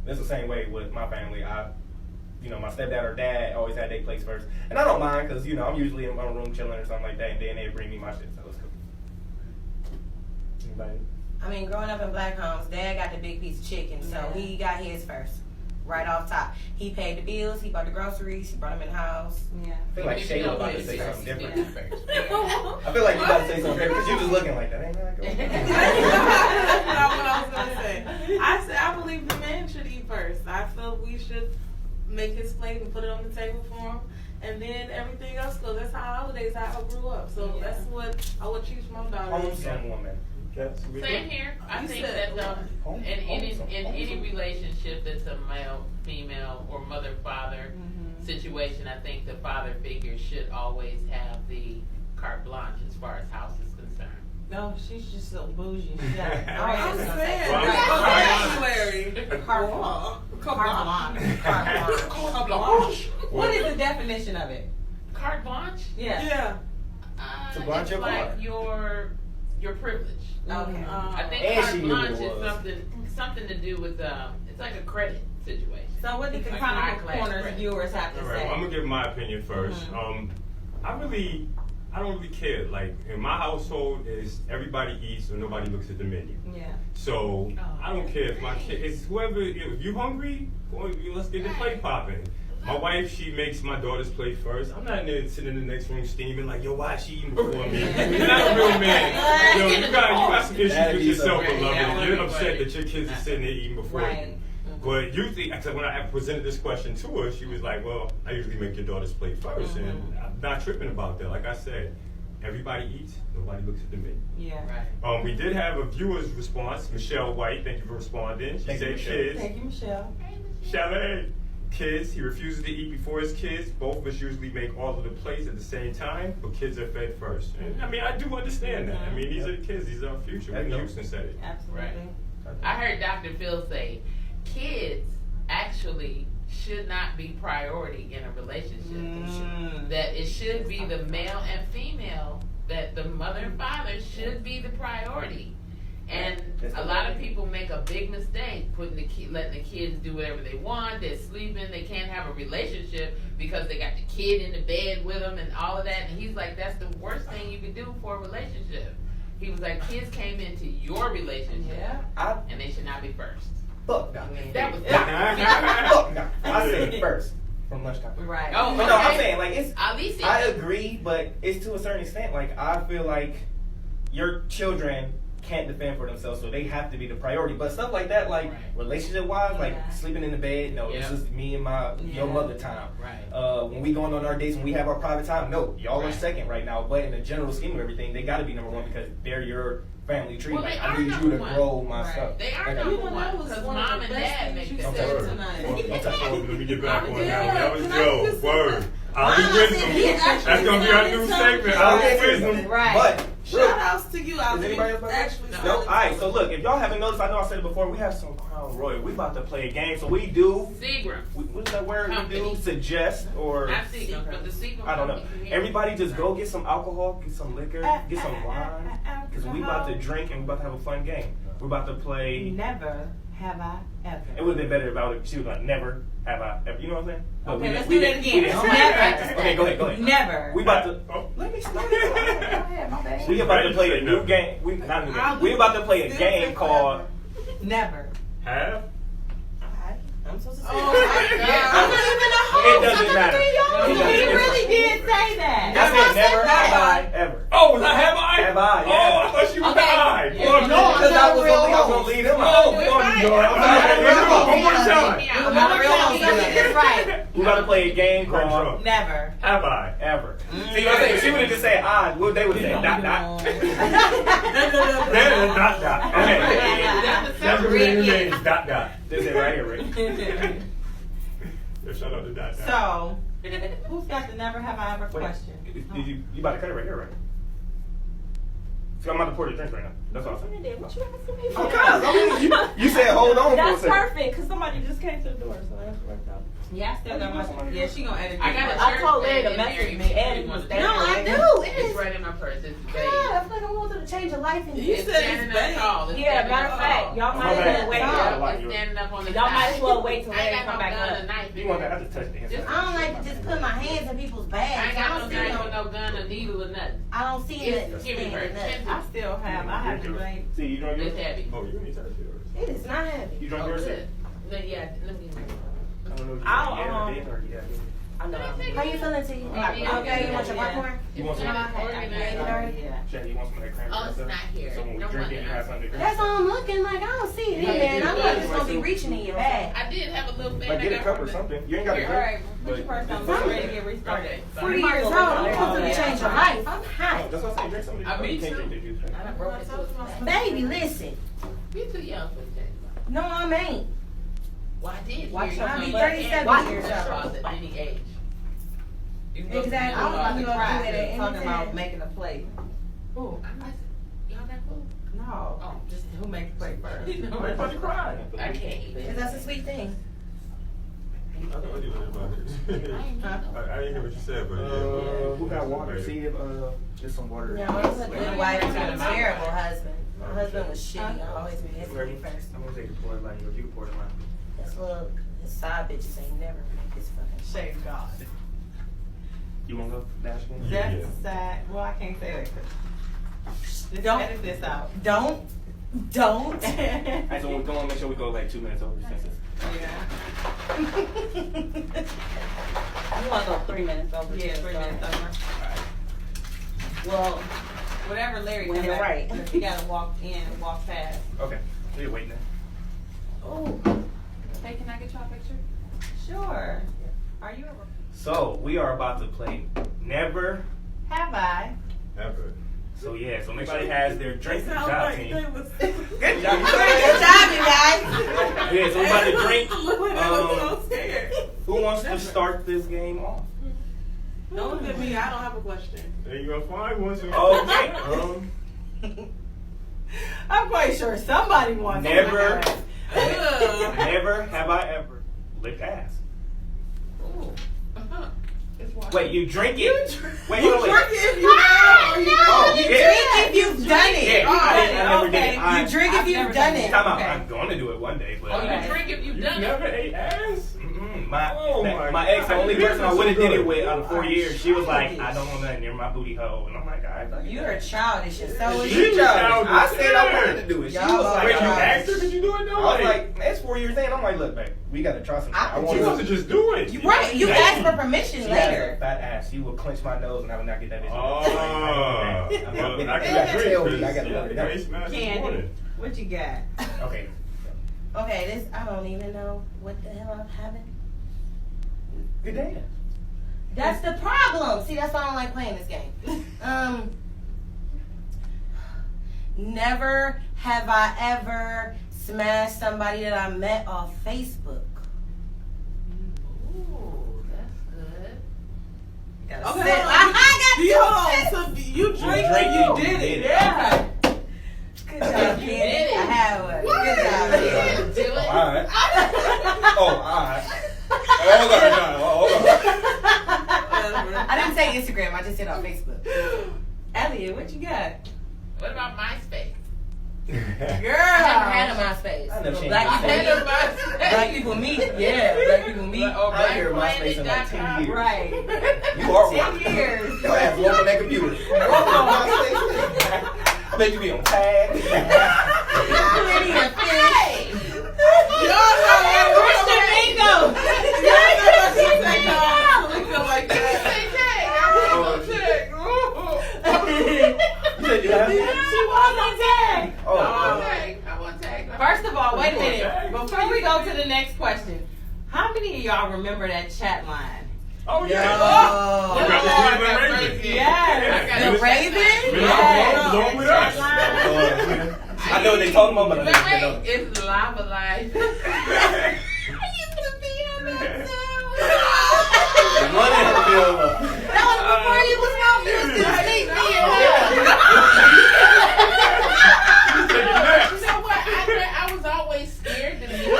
it's the same way with my family. My stepdad or dad always had their plates first, and I don't mind because I'm usually in my room chilling or something like that, and then they bring me my shit, so it's cool. Anybody? I mean, growing up in black homes, Dad got the big piece of chicken, so he got his first, right off top. He paid the bills, he bought the groceries, he brought them in the house. Yeah. I feel like Even if you Shayla don't about to live say first, something different. you do first. I feel like you about to say something different because you just looking like that. Ain't that good? That's not what I was gonna say. I believe the man should eat first. I feel we should make his plate and put it on the table for him, and then everything else goes. That's how holidays I grew up. So that's what I would teach my daughter. Homesome woman. Same here. I You think said that in any relationship that's a male, female, or mother-father situation, I think the father figure should always have the carte blanche as far as house is concerned. No, she's just so bougie. She got I'm saying, Carte blanche. What is the definition of it? Carte blanche? Yeah. Yeah. To blanch It's your like car. your privilege. Okay. I think And she carte knew blanche what it is something to do with it's like a credit situation. So what did the Like Chronicle high-class Corners credit. viewers have to All right, say? well, I'm gonna give my opinion first. I don't really care. Like in my household, is everybody eats or nobody looks at the menu. Yeah. So I don't care if my kid, it's whoever. If you hungry, let's get the plate popping. My wife, she makes my daughter's plate first. I'm not in there sitting in the next room steaming like, yo, why is she eating before me? You're not a real man. Yo, you got some issues with yourself, beloved. You're upset that your kids are sitting there eating before you. But usually, when I presented this question to her, she was like, well, I usually make your daughter's plate first. And I'm not tripping about that. Like I said, everybody eats, nobody looks at the menu. Yeah. Right. We did have a viewer's response, Michelle White. Thank you for responding. She said kids. Thank you, Michelle. Chalet. Kids, he refuses to eat before his kids. Both of us usually make all of the plates at the same time, but kids are fed first. And, I mean, I do understand that. I mean, these are the kids, these are our future. Whitney Houston said it. Absolutely. Right. I heard Dr. Phil say, kids actually should not be priority in a relationship. That it should be the male and female, that the mother and father should be the priority. And a lot of people make a big mistake letting the kids do whatever they want. They're sleeping. They can't have a relationship because they got the kid in the bed with them and all of that. And he's like, that's the worst thing you can do for a relationship. He was like, kids came into your relationship, and they should not be first. Fuck no. That was Fuck no. I said first from lunchtime. Right. Oh, But no, I'm saying like it's. Alicia. I agree, but it's to a certain extent. Like I feel like your children can't defend for themselves, so they have to be the priority. But stuff like that, like relationship wise, like sleeping in the bed, no, it's just me and your mother time. Right. When we going on our dates, when we have our private time, no, y'all are second right now. But in the general scheme of everything, they got to be number one because they're your family tree. Well, like, they I are need you number to one. grow my stuff. They are Like, number That one was because one of mom the and best dad things make you that. said Word. tonight. Let me get back on Yeah, that one. That was can I Joe. Word. I'll be Honestly, wisdom. he actually That's going to be our new segment. I'll be wisdom. Right. But Shout outs to you, Is Ali. anybody else Actually, no. All right. So look, if y'all haven't noticed, I know I said it before. We have some Crown Royal. We about to play a game. So we do. Seagram. What's that word? Company. We do suggest or. Not Seagram, but the Seagram. I don't know. company here. Everybody just go get some alcohol, get some liquor, get some wine. Because we about to drink and we about to have a fun game. We're about to play. Never have I ever. It would have been better if she was like, never have I ever. You know what I'm saying? But Okay, we let's didn't- do that we again. didn't- Never. Okay, go ahead. Never. We about to. Let me start. Go ahead, my bad. We about to play a new game. Not a new game. We about to play a game called. Never. Have? I'm supposed to say Oh that. my God. I'm not even a host. It doesn't matter. He really did say that. I said never have I ever. Oh, was I have I? Have I? Oh, I thought she was the I. Yeah. Oh, No, no. Because I was gonna lead him Oh, out. oh, no. One more time. I'm not a real host. That's right. We about to play a game Run called drunk. Never. Have I Ever. See what I'm saying? She would have just said I. Well, they would have said dot dot. Dot dot. Okay. That's what it means. Dot dot. They said right here, Rick. Yeah, shout out to Dot Dot. So, who's got the never have I ever question? You about to cut it right here, right? See, I'm about to pour the drink right now. That's all I'm saying. What you asking me for? Okay. I mean, you said hold on for a That's second. perfect, because somebody just came to the door, so that's worked out. Yeah, I still got my. Yeah, she gonna edit. I got a I shirt told Larry thing to in there message if me, you and really want to no, do I it. do. It's right in my purse. It's God, I vague. feel like I'm going through the change of life. And You It's said standing it's up vague. tall. It's yeah, standing matter up of fact, tall. y'all My might as bad. well wait. Yeah. It's standing up on the Y'all might as well side. wait till I ain't Larry got come no back gun or up. knife. You want that? I just touched the inside. I don't like to just put my hands in people's I bags. ain't I got don't no see knife or no. no gun or needle or nothing. I don't see It's nothing give me standing her. up. I still have. I have to drink. See, you drunk It's yours? heavy. Oh, you need to touch yours. It is not heavy. You drunk Oh, yours? good. Then, yeah, let me. I don't know if you I'll, yeah, I did or yeah. I know. How you feeling, T? You okay? You want your popcorn? You want some? Yeah. Shay, you want some of that cranberry Oh, it's stuff? not here. So when we No drink it, wonder. you have something to drink. That's all I'm looking like. I don't see it in Yeah, there, and I'm not yeah. just gonna be reaching in your bag. I did have a little thing. Like get a I got cup or from the- something. You ain't got to Here, drink. Alright, put your purse down. We're ready to get restarted. Okay. 40 years old. I'm going through the change of life. I'm Oh, hot. that's what I'm saying. Drink some of I this. mean, You can't too. drink the juice. I done broke it to a Baby, listen. You too young for the change. No, I ain't. Well, I did. Watch hear your you I'll be being 37 in years the old. closet at any age. You can go Exactly. to I'm the about to You gonna cry. do it at any Talking about time. making a plate. Who? I'm not, y'all got food? No. Oh, Just who makes a plate first? You know, Why you about to cry? I can't Because even. that's a sweet thing. I told you about it. I ain't Huh? know. I didn't hear what you said, but yeah. Who got water? See if just some water. No, I'm a good wife to a terrible husband. My husband was shitty. I always been his first. I'm gonna take the pour it line. You can pour it line. This little his side bitches ain't never make his fucking Shame God. You wanna go? Dash one? Yeah. That's sad. Well, I can't say that. 'Cause just Don't- edit this out. Don't. Alright, so we're going to make sure we go like 2 minutes over since it's Yeah. You want to go 3 minutes over? Yeah, 3 minutes over. Well, Whatever Larry When come you're back, right. You gotta walk in and walk past. okay. So you're waiting there. oh. Hey, can I get y'all a picture? Sure. Are you a So we are about to play Never. Have I? Ever. So yeah, so everybody has their drink Sounds job like team. they was. Good job. Good job, you guys. Yeah, so we about to drink. Look like they was so scared. Who wants to start this game off? Don't look at me. I don't have a question. There you go. Find one. So Okay. I'm quite sure somebody wants Never. to. Never have I ever licked ass. Ooh. It's water. Wait, you drink it? Wait, You hold on, drink wait. it if you know. Oh, You yeah. drink if you've done it. Yeah, I never did it. You I, drink if I've you've never done done it. time out. Okay. I'm going to do it one day, but Oh, you drink if you've You done never it. ate ass? my my ex, the God. only Yours person I is would have so did it good. with out of 4 years, she was like, childish. I don't want nothing near my booty hole, and I'm like, all right. You're childish. You're so She She childish. I childish. said I wanted to do it. She Y'all was are like, Wait, you childish. asked her? Could you do it though? I was like, man, it's 4 years in. I'm like, look, babe, we gotta try something. I I want you to. want to just do it. Right. You ask for permission She has a later. fat ass. She will clench my nose, and I would not get that bitch. Oh, I'm well, not I getting can that. drink Tell me, because I gotta work it out. face mask this Candy. morning. What you got? Okay. Okay, this I don't even know what the hell I'm having. Good day. That's the problem. See, that's why I don't like playing this game. Never have I ever smashed somebody that I met off Facebook. Ooh, that's good. Gotta Okay, sit. hold on. I got You two hold on. sets. So you drink drink and you it, did it. Yeah. Good job, You kid. did it. I had one. Good job, kid. Do it. All right. Oh, all right. Hold on. I didn't say Instagram. I just said on Facebook. Elliot, what you got? What about MySpace? I never had a MySpace. I never seen Black I MySpace. had people a MySpace. meet. Black people meet. Yeah, black people meet. Oh, I ain't heard MySpace in like 10 years. Right. You are 10 one. years. Your ass walk on that computer. Let you be on tag. Pretty and fit. Christian Bingo. We feel like that. You said you have it? She was on tag. I Oh. want tag. First of all, wait a minute. Before we go to the next question, How many of y'all remember that chat line? Oh, yeah. Oh. You got the Cleveland Ravens. Yes. The Ravens? Yes. Along with us. I know what they talking about, but I don't know. It's Lava Life. I used to be on that too. That was before you was out. You was gonna sneak me in You know what? I was always scared to meet.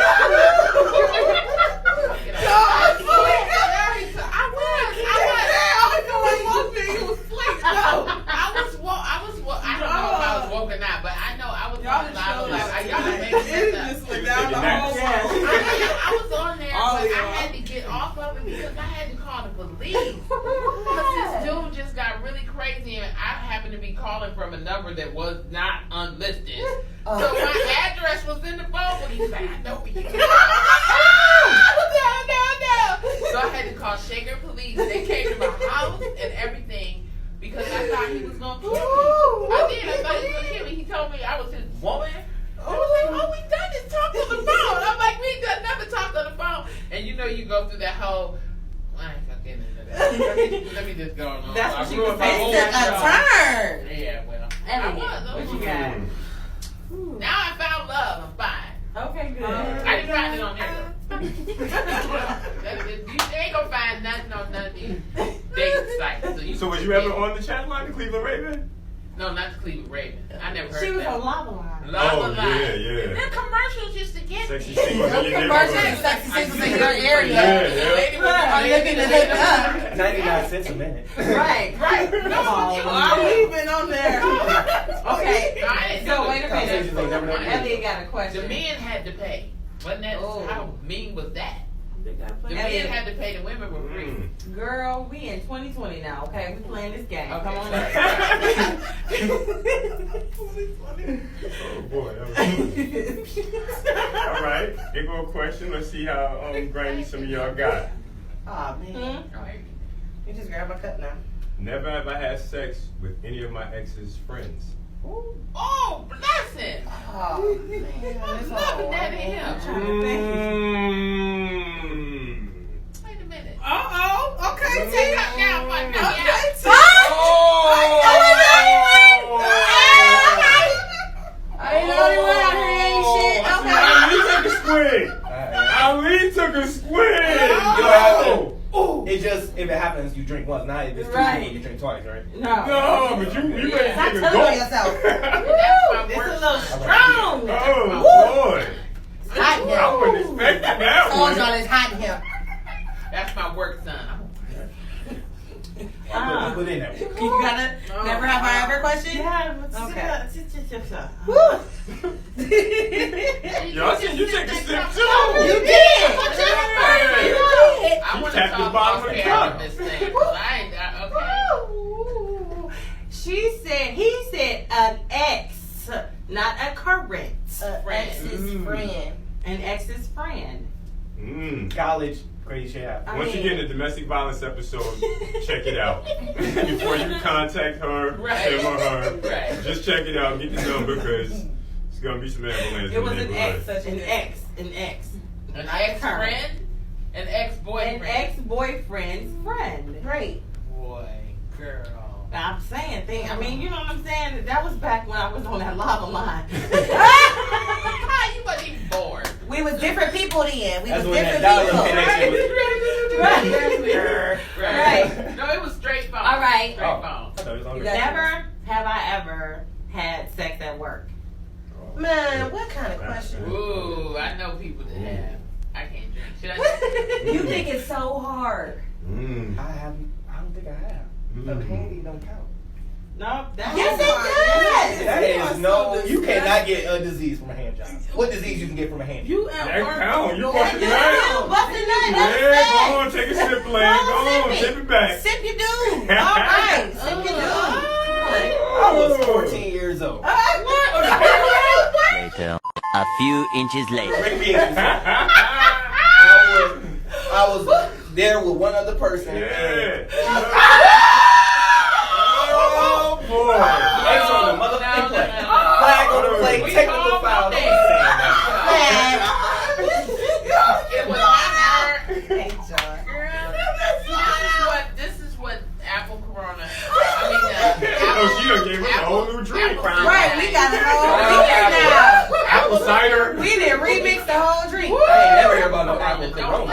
I don't know if I was woke or not, but I know I was on Lava Life. Y'all can make this up. I was on there, but I had to get off of it because I had to call the police. Because this dude just got really crazy, and I happened to be calling from a number that was not unlisted. So my address was in the phone, but he was like, I know where you are. No. So I had to call Shaker Police. They came to my house and everything because I thought he was going to kill me. I thought he was going to kill me. He told me I was his woman. I was like, all we done is talk on the phone. I'm like, we done never talked on the phone. And you know, you go through that whole, I ain't gonna get into that. Let me just go on. That's what I she grew was up my saying. whole It's a life. turn. Yeah, well. Elliot, what you got? Now I found love. I'm fine. Okay, good. I didn't find it on there. You ain't gonna find nothing on none of these dating sites. So was you ever on the chat line, the Cleveland Raven? No, not the Cleveland Ravens. I never heard She was that. on Lava Line. Lava Line. Yeah. The commercials used to get Sexy me. singles in your Commercial neighborhood. sexy singles in your area. Yeah. I'm looking to hook up. 99 cents a minute. Right. No, I'm leaving on there. Okay. I didn't So do wait a it. Conversations ain't never minute. done. Elliot got a The question. men had to pay. Wasn't that how mean was that? The men Elliot. had to pay. The women were free. Girl, we in 2020 now, okay? We playing this game. Okay, Come on Oh boy. All right. Here go a question. Let's see how grainy some of y'all got. Aw, man. You just grab my cup now. Never have I had sex with any of my ex's friends. Oh, blessing! Oh, man. I'm loving that in him. Wait a minute. Okay, Take up now, my I ain't the only one out here ain't shit. Okay. Ali took a swing. It just, if it happens, you drink once. Not if it's two Right. people, you drink twice, right? No. No, but you ready to Stop take a telling go. yourself. That's my It's a worst little son. strong. Oh boy. Hot in I here. wasn't expecting that Told one. y'all it's hot in here. That's my work son. I put in that one. You gotta never have I ever question? Okay. Y'all said you take a sip too. You did. I want to tapped the talk bottom off of the air cup. on this thing. 'Cause I ain't, He said an ex, not a current. Ex's friend. An ex's friend. College, crazy shit happens. Once you get in a domestic violence episode, check it out. Before you contact her, Right. him or her, Right. just check it out. Get the number because it's gonna be some ambulance. It was in the an ex, neighborhood. an ex. an ex-friend, an ex-boyfriend. An ex-boyfriend's friend. Great. Boy, girl. I'm saying thing. I mean, you know what I'm saying? That was back when I was on that lava line. You wasn't even bored. We was different people then. We That's was when different that people. dial-up connection was. Right. No, it was straight phone. All right. Straight phone. I thought it was on You there. got- Never have I ever had sex at work. Man, what kind of question? Ooh, I know people that have. I can't drink. Should I? You think it's so hard? I don't think I have. A handy don't count. No, that's Yes, it does. That is no. You cannot get a disease from a hand job. What disease you can get from a hand job? You at That work. count. You doing busting that. nut. Busting nut. That's Yeah, it. go on, take a sip, Lane. Go on, sip it back. Sip your dude. All right. Sip your dude. I was 14 years old. Later. A few inches later. Rick Beasley. I was there with one other person. Yeah. And Oh boy. X on the motherfucking play. Flag on the play. Technical foul. Don't be saying that. It was not her. gonna drink. I ain't never heard about no apple Corona.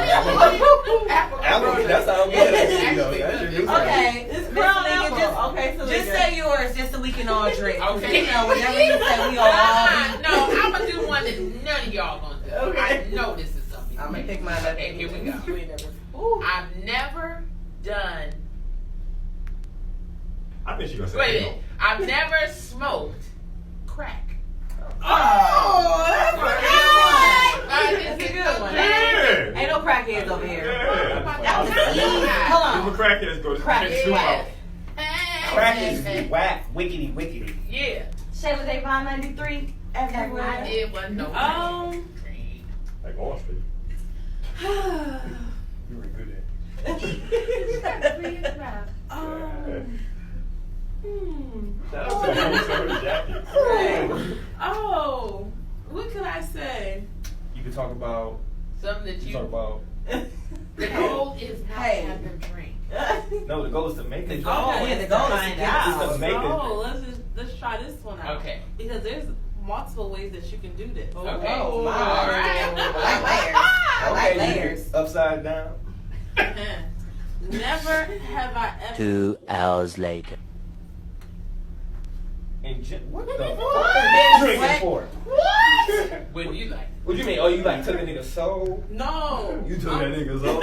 Apple, That sounds good. You know, that shit do sound Okay, It's Miss brown Leah, apple. Okay, so just say yours, just so we can all drink. Okay. You know, whatever you say, we all be. No, I'm gonna do one that none of y'all gonna do. Okay. I know this is something. I'm gonna pick mine up. Okay, here we go. Ooh. I've never done. I think she gonna say Wait a no. minute. I've never smoked crack. Oh, that's That's a good one. Yeah. Ain't no crackheads over here. Yeah. That was easy. Hold If a on. crackheads go to Crack the is soup whack. out. Crack is whack, wickety. Yeah. Shay, was they 593 I everywhere? did one no. Like Austin. You were good at it. Shout out to the summer jacket. Oh, what can I say? You can talk about. Something that You talk you. about. The goal is not Hey. to have them drink. No, the goal is to make The it. goal yeah, is the to goal is to find get out. It's to make it. So let's try this one out. Okay. Because there's multiple ways that you can do this. Okay. Oh, All right. I like layers. I like Okay, layers. upside down. Never have I ever. 2 hours later. And what the fuck What? are you drinking What? for? What do you like? What you mean? Oh, you like took a nigga's soul? No. You took that nigga's soul?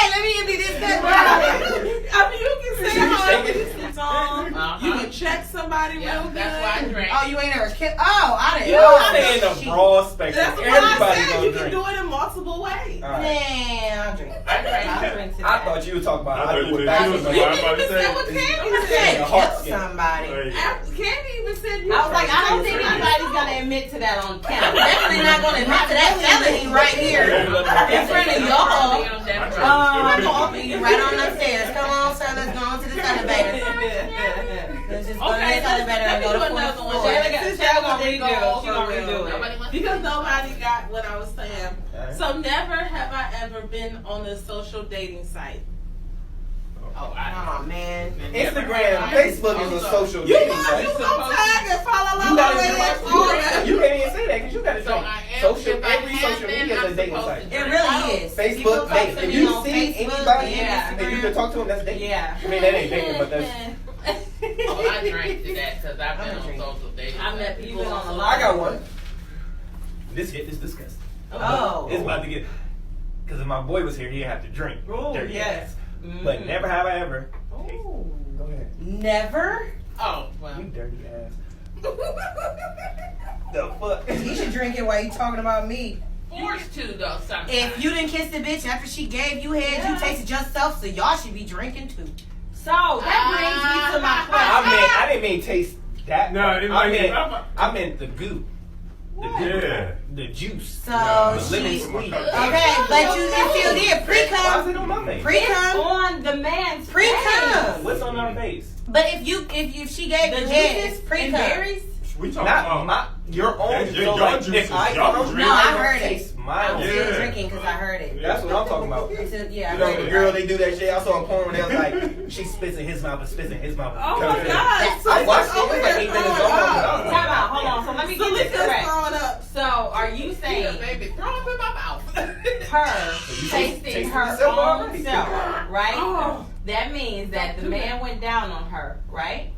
Let me give you this good. I mean, you can say You how shake it. it's on. You can check somebody Yeah, real good. that's why I drink. Oh, you ain't ever kissed. Oh, I didn't You know. saying the broad spectrum. That's what I Everybody said. gonna You can drink. do it in multiple ways. All right. Man, I'll drink. I drink. I'll drink to I that. thought you were talking about I how thought to you do said it you back. was You about didn't to even say. say what Candy Yeah, said. heart Kill skin. somebody. Like, Candy even said you. I was like, I don't think anybody's gonna admit to that on camera. Definitely not gonna admit to that felony right here in front of y'all. I'm gonna open you right on upstairs. Come on, sir. Let's go on to this elevator. Let's just go to Okay, this elevator and go to let me do fourth another one. floor. Shayla Since Shayla y'all gonna gonna redo go it. She over gonna real. redo it. Nobody wants Because nobody got what I was saying. Alright. So never have I ever been on a social dating site. Oh, I Oh man. Instagram, Facebook is a social You dating know, site. you go tag and follow You along gotta with do it. all that. You can't even say that because you gotta So say I am. social. if I Every have social been, media is I'm a dating supposed site. to It drink. really is. People Facebook talk dating. to If me you on see Facebook, anybody yeah. that you can talk to them, that's dating. Yeah. I mean, that ain't dating, but that's. Oh, I drank to that because I've been on social dating. I met sites. people on the I line. got one. This is disgusting. Oh. It's about to get. Because if my boy was here, he'd have to drink. Oh, Dirty yes. ass. But never have I ever. Oh. Go ahead. Never? Oh, well. You dirty ass. The fuck? You should drink it while you talking about me. Forced to though sometimes. If you didn't kiss the bitch after she gave you head, you tasted yourself, so y'all should be drinking too. So that brings me to my I didn't mean taste that. No, part. it I like- meant the goo. Yeah. The juice. So the lemon she. squeeze. Okay, but you still did Why is pre-cum. it on my face? Pre-cum. on the man's Pre-cum. What's on our face? But if she gave The you head, juices it's and pre-cum. berries. We talking Not about your own. That's your- So your like, juice if is I y'all come, drink. No, I heard it. taste I'm mine. Yeah. still drinking because I heard it. That's what I'm talking about. It's a- yeah, I You know, heard the it. girl, they do that shit. I saw a porn where they was like, she spits in his mouth and spits in his mouth. Oh my Yeah. God. I watched it. It was like 8 minutes long. Time out. Hold on. So let me get this Salika's correct. throwing up. So are you Yeah, saying baby, throw up in my mouth. her you tasting tasting her yourself own already? self, right? Oh. That means that the man went down on her, right?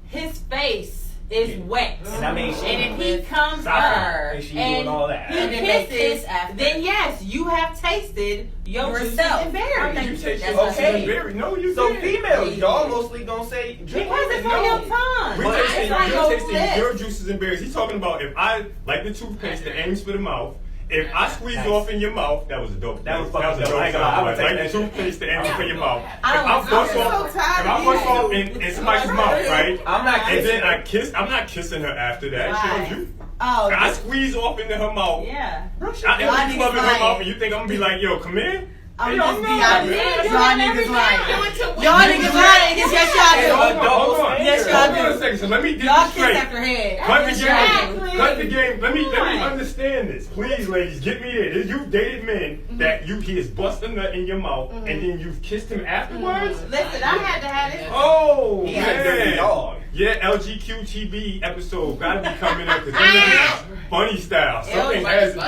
His face is wet. And I mean, she- And if he comes Stop her and she doing all that. he And then they kisses, kiss after. then yes, you have tasted your juices Yourself. and berries. You taste That's your what okay. she Berry. No, you So didn't. females, y'all mostly gonna say drink Because it's no. on your tongue. We But tasting, it's on you're your tasting lips. your juices and berries. He's talking about if I like the toothpaste that aims for the mouth. If I squeeze Nice. off in your mouth, that was a dope. That was a fucking dope. dope I ain't gonna lie, I sound. would Like take the that shit. toothpaste that aims for your mouth. If I don't I want bust to- off, I'm so tired if I of bust you. off in somebody's mouth, right? I'm not And kissing. then I kiss. I'm not kissing her after that. Why? She was you. Oh, I squeeze off into her mouth. Yeah. I Y'all empty niggas you up in her lying. mouth, and you think I'm gonna be like, yo, come in? I'm Hey, just I'm be not. honest. Yeah, Y'all do it niggas every lying. time. Y'all niggas lying. Yes, yes, y'all do. Hold on. Yes, y'all Hold on a do. second. So let me get Y'all this kiss straight. after head. Cut the Yes, game. y'all do. Cut the game. Let me understand this. Please, ladies, get me there. You've dated men that he is busting nut in your mouth and then you've kissed him afterwards? Listen, I had to have this. Oh, He had a dirty man. dog. Yeah, LGQTB episode gotta be coming up because funny style. Something has to be.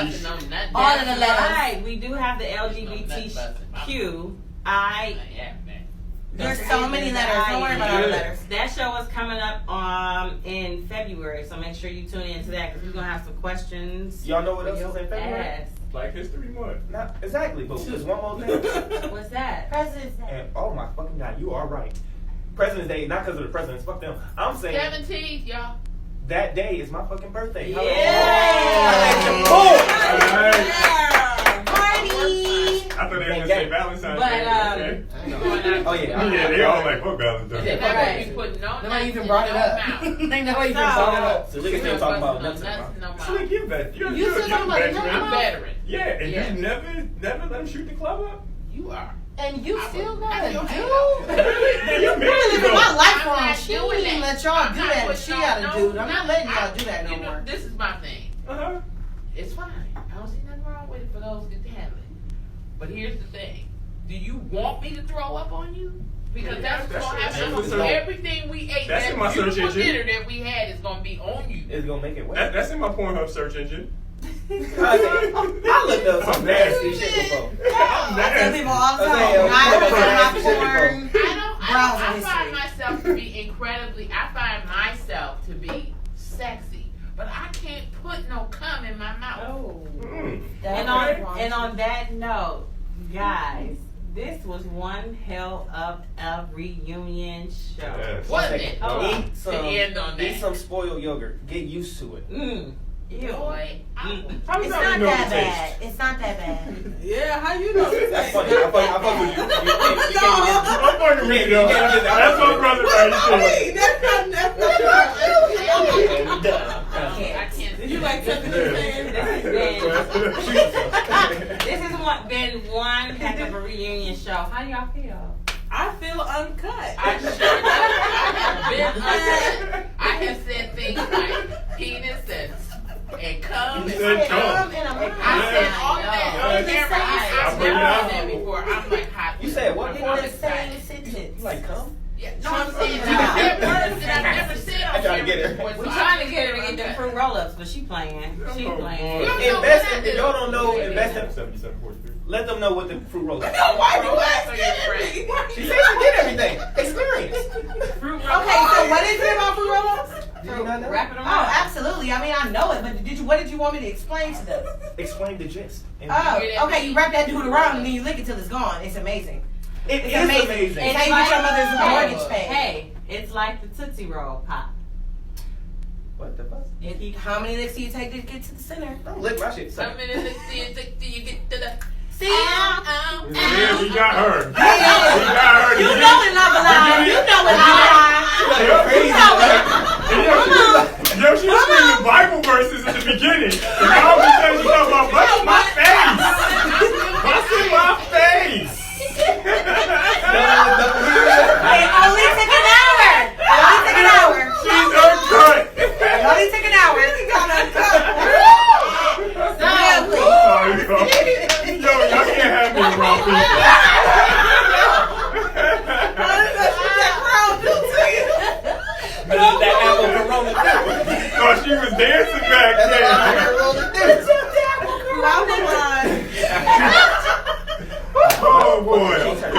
All of the letters. Right, we do have the LGBTQI. There's so many letters. Don't worry about all the letters. That show is coming up in February, so make sure you tune into that because we're gonna have some questions. Y'all know what else is in February? Yes. Black History Month. Not exactly, but there's one more thing. What's that? President's Day. And oh my fucking God, you are right. President's Day, not because of the presidents. Fuck them. I'm saying 17th, y'all. that day is my fucking birthday. Yeah. Party! I thought they were gonna say Valentine's But, Day. Okay. Oh yeah. Yeah, they all like fuck Valentine's They Day. never be putting no Nobody nuts even in brought it no up. mouth. They never even So- brought it up. So look at them talking about nuts. Slick, you're that. You're You still talking about the nut? I'm veteran. Yeah, and Yeah. you never let him shoot the club up? You are. And you still got I a don't dude? know. You I'm living my married life I'm wrong. not She doing wouldn't even that. let y'all I'm do not that. putting She y'all- got a no, dude. I'm not letting y'all do that no you know, more. This is my thing. Uh-huh. It's fine. I don't see nothing wrong with it for those who can handle it. But here's the thing. Do you want me to throw up on you? Because that's what's going to happen. That's in Everything we ate, That's that in my search beautiful engine. dinner that we had is going to be on you. It's gonna make it wet. That's in my Pornhub search engine. I looked up some nasty shit before. I'm I tell nasty. people all the I time. say, I look at my shit porn. I Browser find history. myself to be I find myself to be sexy. But I can't put no cum in my mouth. Mm. And on that note, guys, this was one hell of a reunion show. Yes. Wasn't it? Eat some, To end on that. eat some spoiled yogurt. Get used to it. Ew. Boy, How It's does not know that the taste? bad. It's not that bad. Yeah, how you know this? That's funny. I fuck with you. You can't I'm fucking with you, though. That's my brother right there. Wait, that's not get I can't. Did you like tucking his hand? This has been one heck of a reunion show. How do y'all feel? I feel uncut. I sure do. I have been uncut. I have said things like penis and cum. You And said cum. I said all of that on camera. I've bring it never out. done that before. I'm like hot. You said what? In I'm the same excited. sentence. You like cum? Yeah, no, I'm saying these are words that I've never said on I tried to get camera her. before. We're so trying I to get her to feel get them uncut. fruit roll-ups, but she playing. She Oh, playing. boy. Invest in, if y'all don't know, invest in, 7743. let them know what the fruit roll is. Why you So asking you're me? afraid. She said she did everything. Experience. Fruit roll. Okay, so what is it about fruit roll-ups? Did you not know? Wrapping them Oh, up. absolutely. I mean, I know it, but what did you want me to explain to them? Explain the gist. Oh, okay. You wrap that dude around and then you lick it till it's gone. It's amazing. It It's is amazing. amazing. It's how you get your mother's Hey, mortgage paid. Hey, it's like the Tootsie Roll pop. What the fuck? How many licks do you take to get to the center? Don't lick my shit. Some minutes you get to the. See? Yeah, we got her. We got her. You know it, not Bilal. You know it, not Crazy. Yo, she was reading Bible verses at the beginning. And now all of a sudden she talking about busting my face. Busting my face. It only took an hour. It only took an hour. She's uncut. It only took an hour. So, Oh, yo, y'all can't have me around people. That apple Corona too. Oh, she was dancing back That's there. what apple Corona too. Oh, boy. Yo, I'm sorry,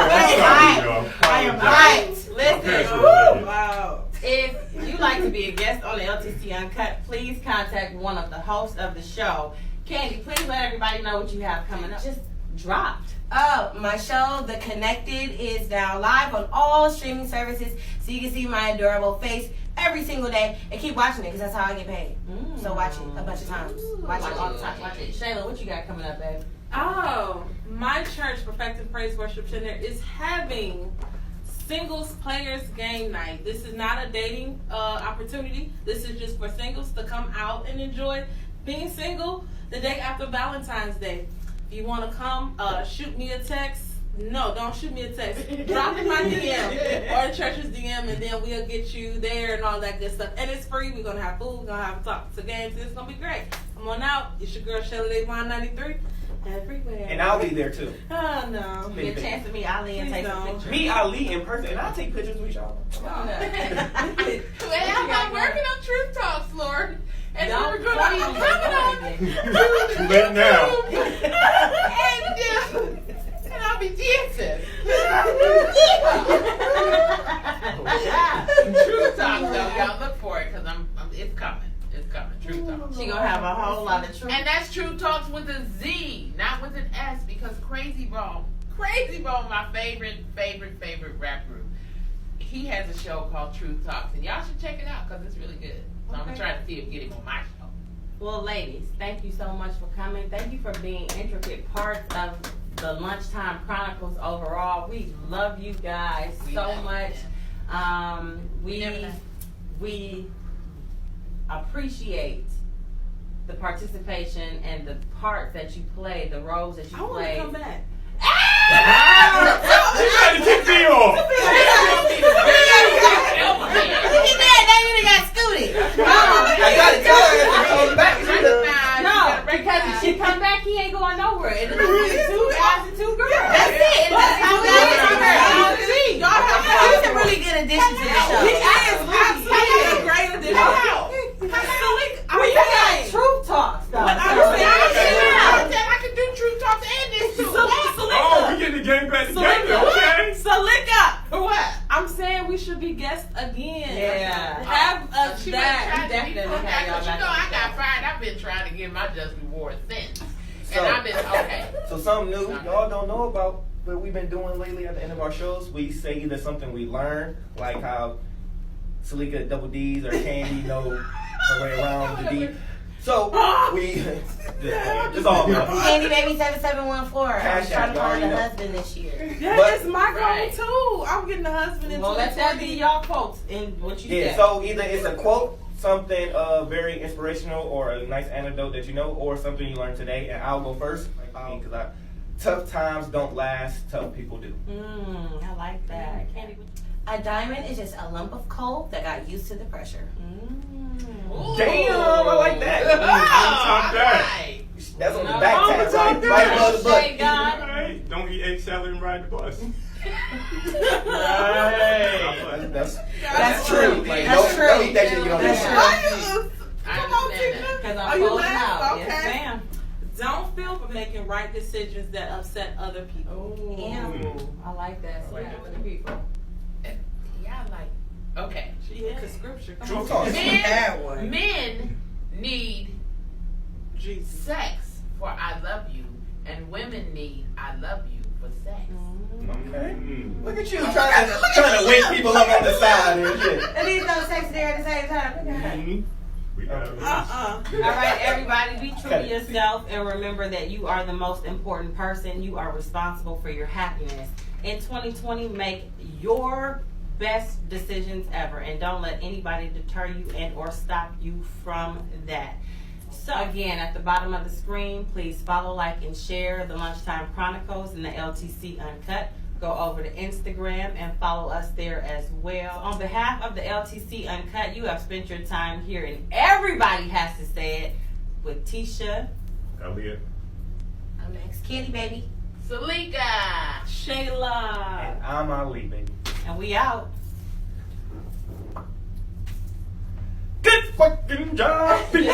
y'all. I am right. listen. Wow. If you like to be a guest on the LTC Uncut, please contact one of the hosts of the show. Candy, please let everybody know what you have coming up. Just dropped. Oh, my show, The Connected, is now live on all streaming services, so you can see my adorable face every single day and keep watching it because that's how I get paid. So watch it a bunch of times. Watch it all the time. Watch it. Shayla, what you got coming up, babe? Oh, my church, Perfected Praise Worship Center, is having singles players game night. This is not a dating opportunity. This is just for singles to come out and enjoy being single the day after Valentine's Day. If you want to come, shoot me a text, No, don't shoot me a text. Drop in my DM or the church's DM, and then we'll get you there and all that good stuff. And it's free. We're gonna have food. We're gonna have talk to games. It's gonna be great. Come on out. It's your girl Shelly Davon 93 everywhere. And I'll be there too. Oh no. Get a chance to meet Ali and take some pictures. Meet Ali in person, and I'll take pictures with y'all. Well, I'm not working on Truth Talks, Lord. And Don't we're going to be coming on Too late now. and I'll be dancing. Truth Talks, though, y'all look for it because it's coming. It's coming. Truth Talks. She gonna have a whole lot of truth. And that's Truth Talks with a Z, not with an S, because Crazy Bone, my favorite rap group, he has a show called Truth Talks, and y'all should check it out because it's really good. So I'm gonna try to see if get him on my show. Well, ladies, thank you so much for coming. Thank you for being intricate parts of the Lunchtime Chronicles overall. We love you guys so much. We appreciate the participation and the parts that you play, the roles that you I want play. to come back. You trying to kick me off? I got it. No, because if she come back, he ain't going nowhere. It'll be 2 guys and 2 girls. That's it. That's how it is. He's a really good addition to the show. He is absolutely a great addition. We got truth talks, though. I can do Truth Talks and this too. Oh, we getting the game back together, okay? Salika, for what? I'm saying we should be guests again. Yeah. Have us She back. definitely have y'all But back you know, I on the got show. fired. I've been trying to get my just reward since. So- And I've been, okay. So something new y'all don't know about what we've been doing lately at the end of our shows. We say either something we learned, like how Salika double D's or Candy know her way around the D. So we just all Candy Baby 7714. I'm Cash trying App, to find y'all a know. husband this year. Yeah, But- it's my goal Right. too. I'm getting a husband in Well, let that be 2020. y'all quotes in what you Yeah, said. so either it's a quote, something very inspirational, or a nice anecdote that you know, or something you learned today. And I'll go first, because tough times don't last, tough people do. I like that. Candy. A diamond is just a lump of coal that got used to the pressure. Damn, I like that. Top that. Right. That's on the No, back I'm tap, talking right above the butt. Shade God. Alright, don't eat egg salad and ride the bus. Right. That's true. Like, That's true. Don't eat that shit, you don't That's eat true. it. I Come on, understand Tina. that. Because Are I'm you closing laughing? out. Okay. Yes, ma'am. Don't feel for making right decisions that upset other people. I like that. I like Yeah, that. with the people. Yeah, like, okay. She is scripture. Come True on. talk. Men need Jesus. sex for I love you, and women need I love you for sex. Okay. Mm. Look at you trying to wake people up on the side and shit. And these no sex there at the same time. Look at her. Mhm. We got it. Uh-uh. All right, everybody, be true to yourself and remember that you are the most important person. You are responsible for your happiness. In 2020, make your best decisions ever and don't let anybody deter you and or stop you from that. So again, at the bottom of the screen, please follow, like, and share the Lunchtime Chronicles and the LTC Uncut. Go over to Instagram and follow us there as well. On behalf of the LTC Uncut, you have spent your time here, and everybody has to say it with Tisha. Elliot. I'm next. Candy Baby. Salika. Shayla. And I'm Ali, baby. And we out. Good fucking job, people.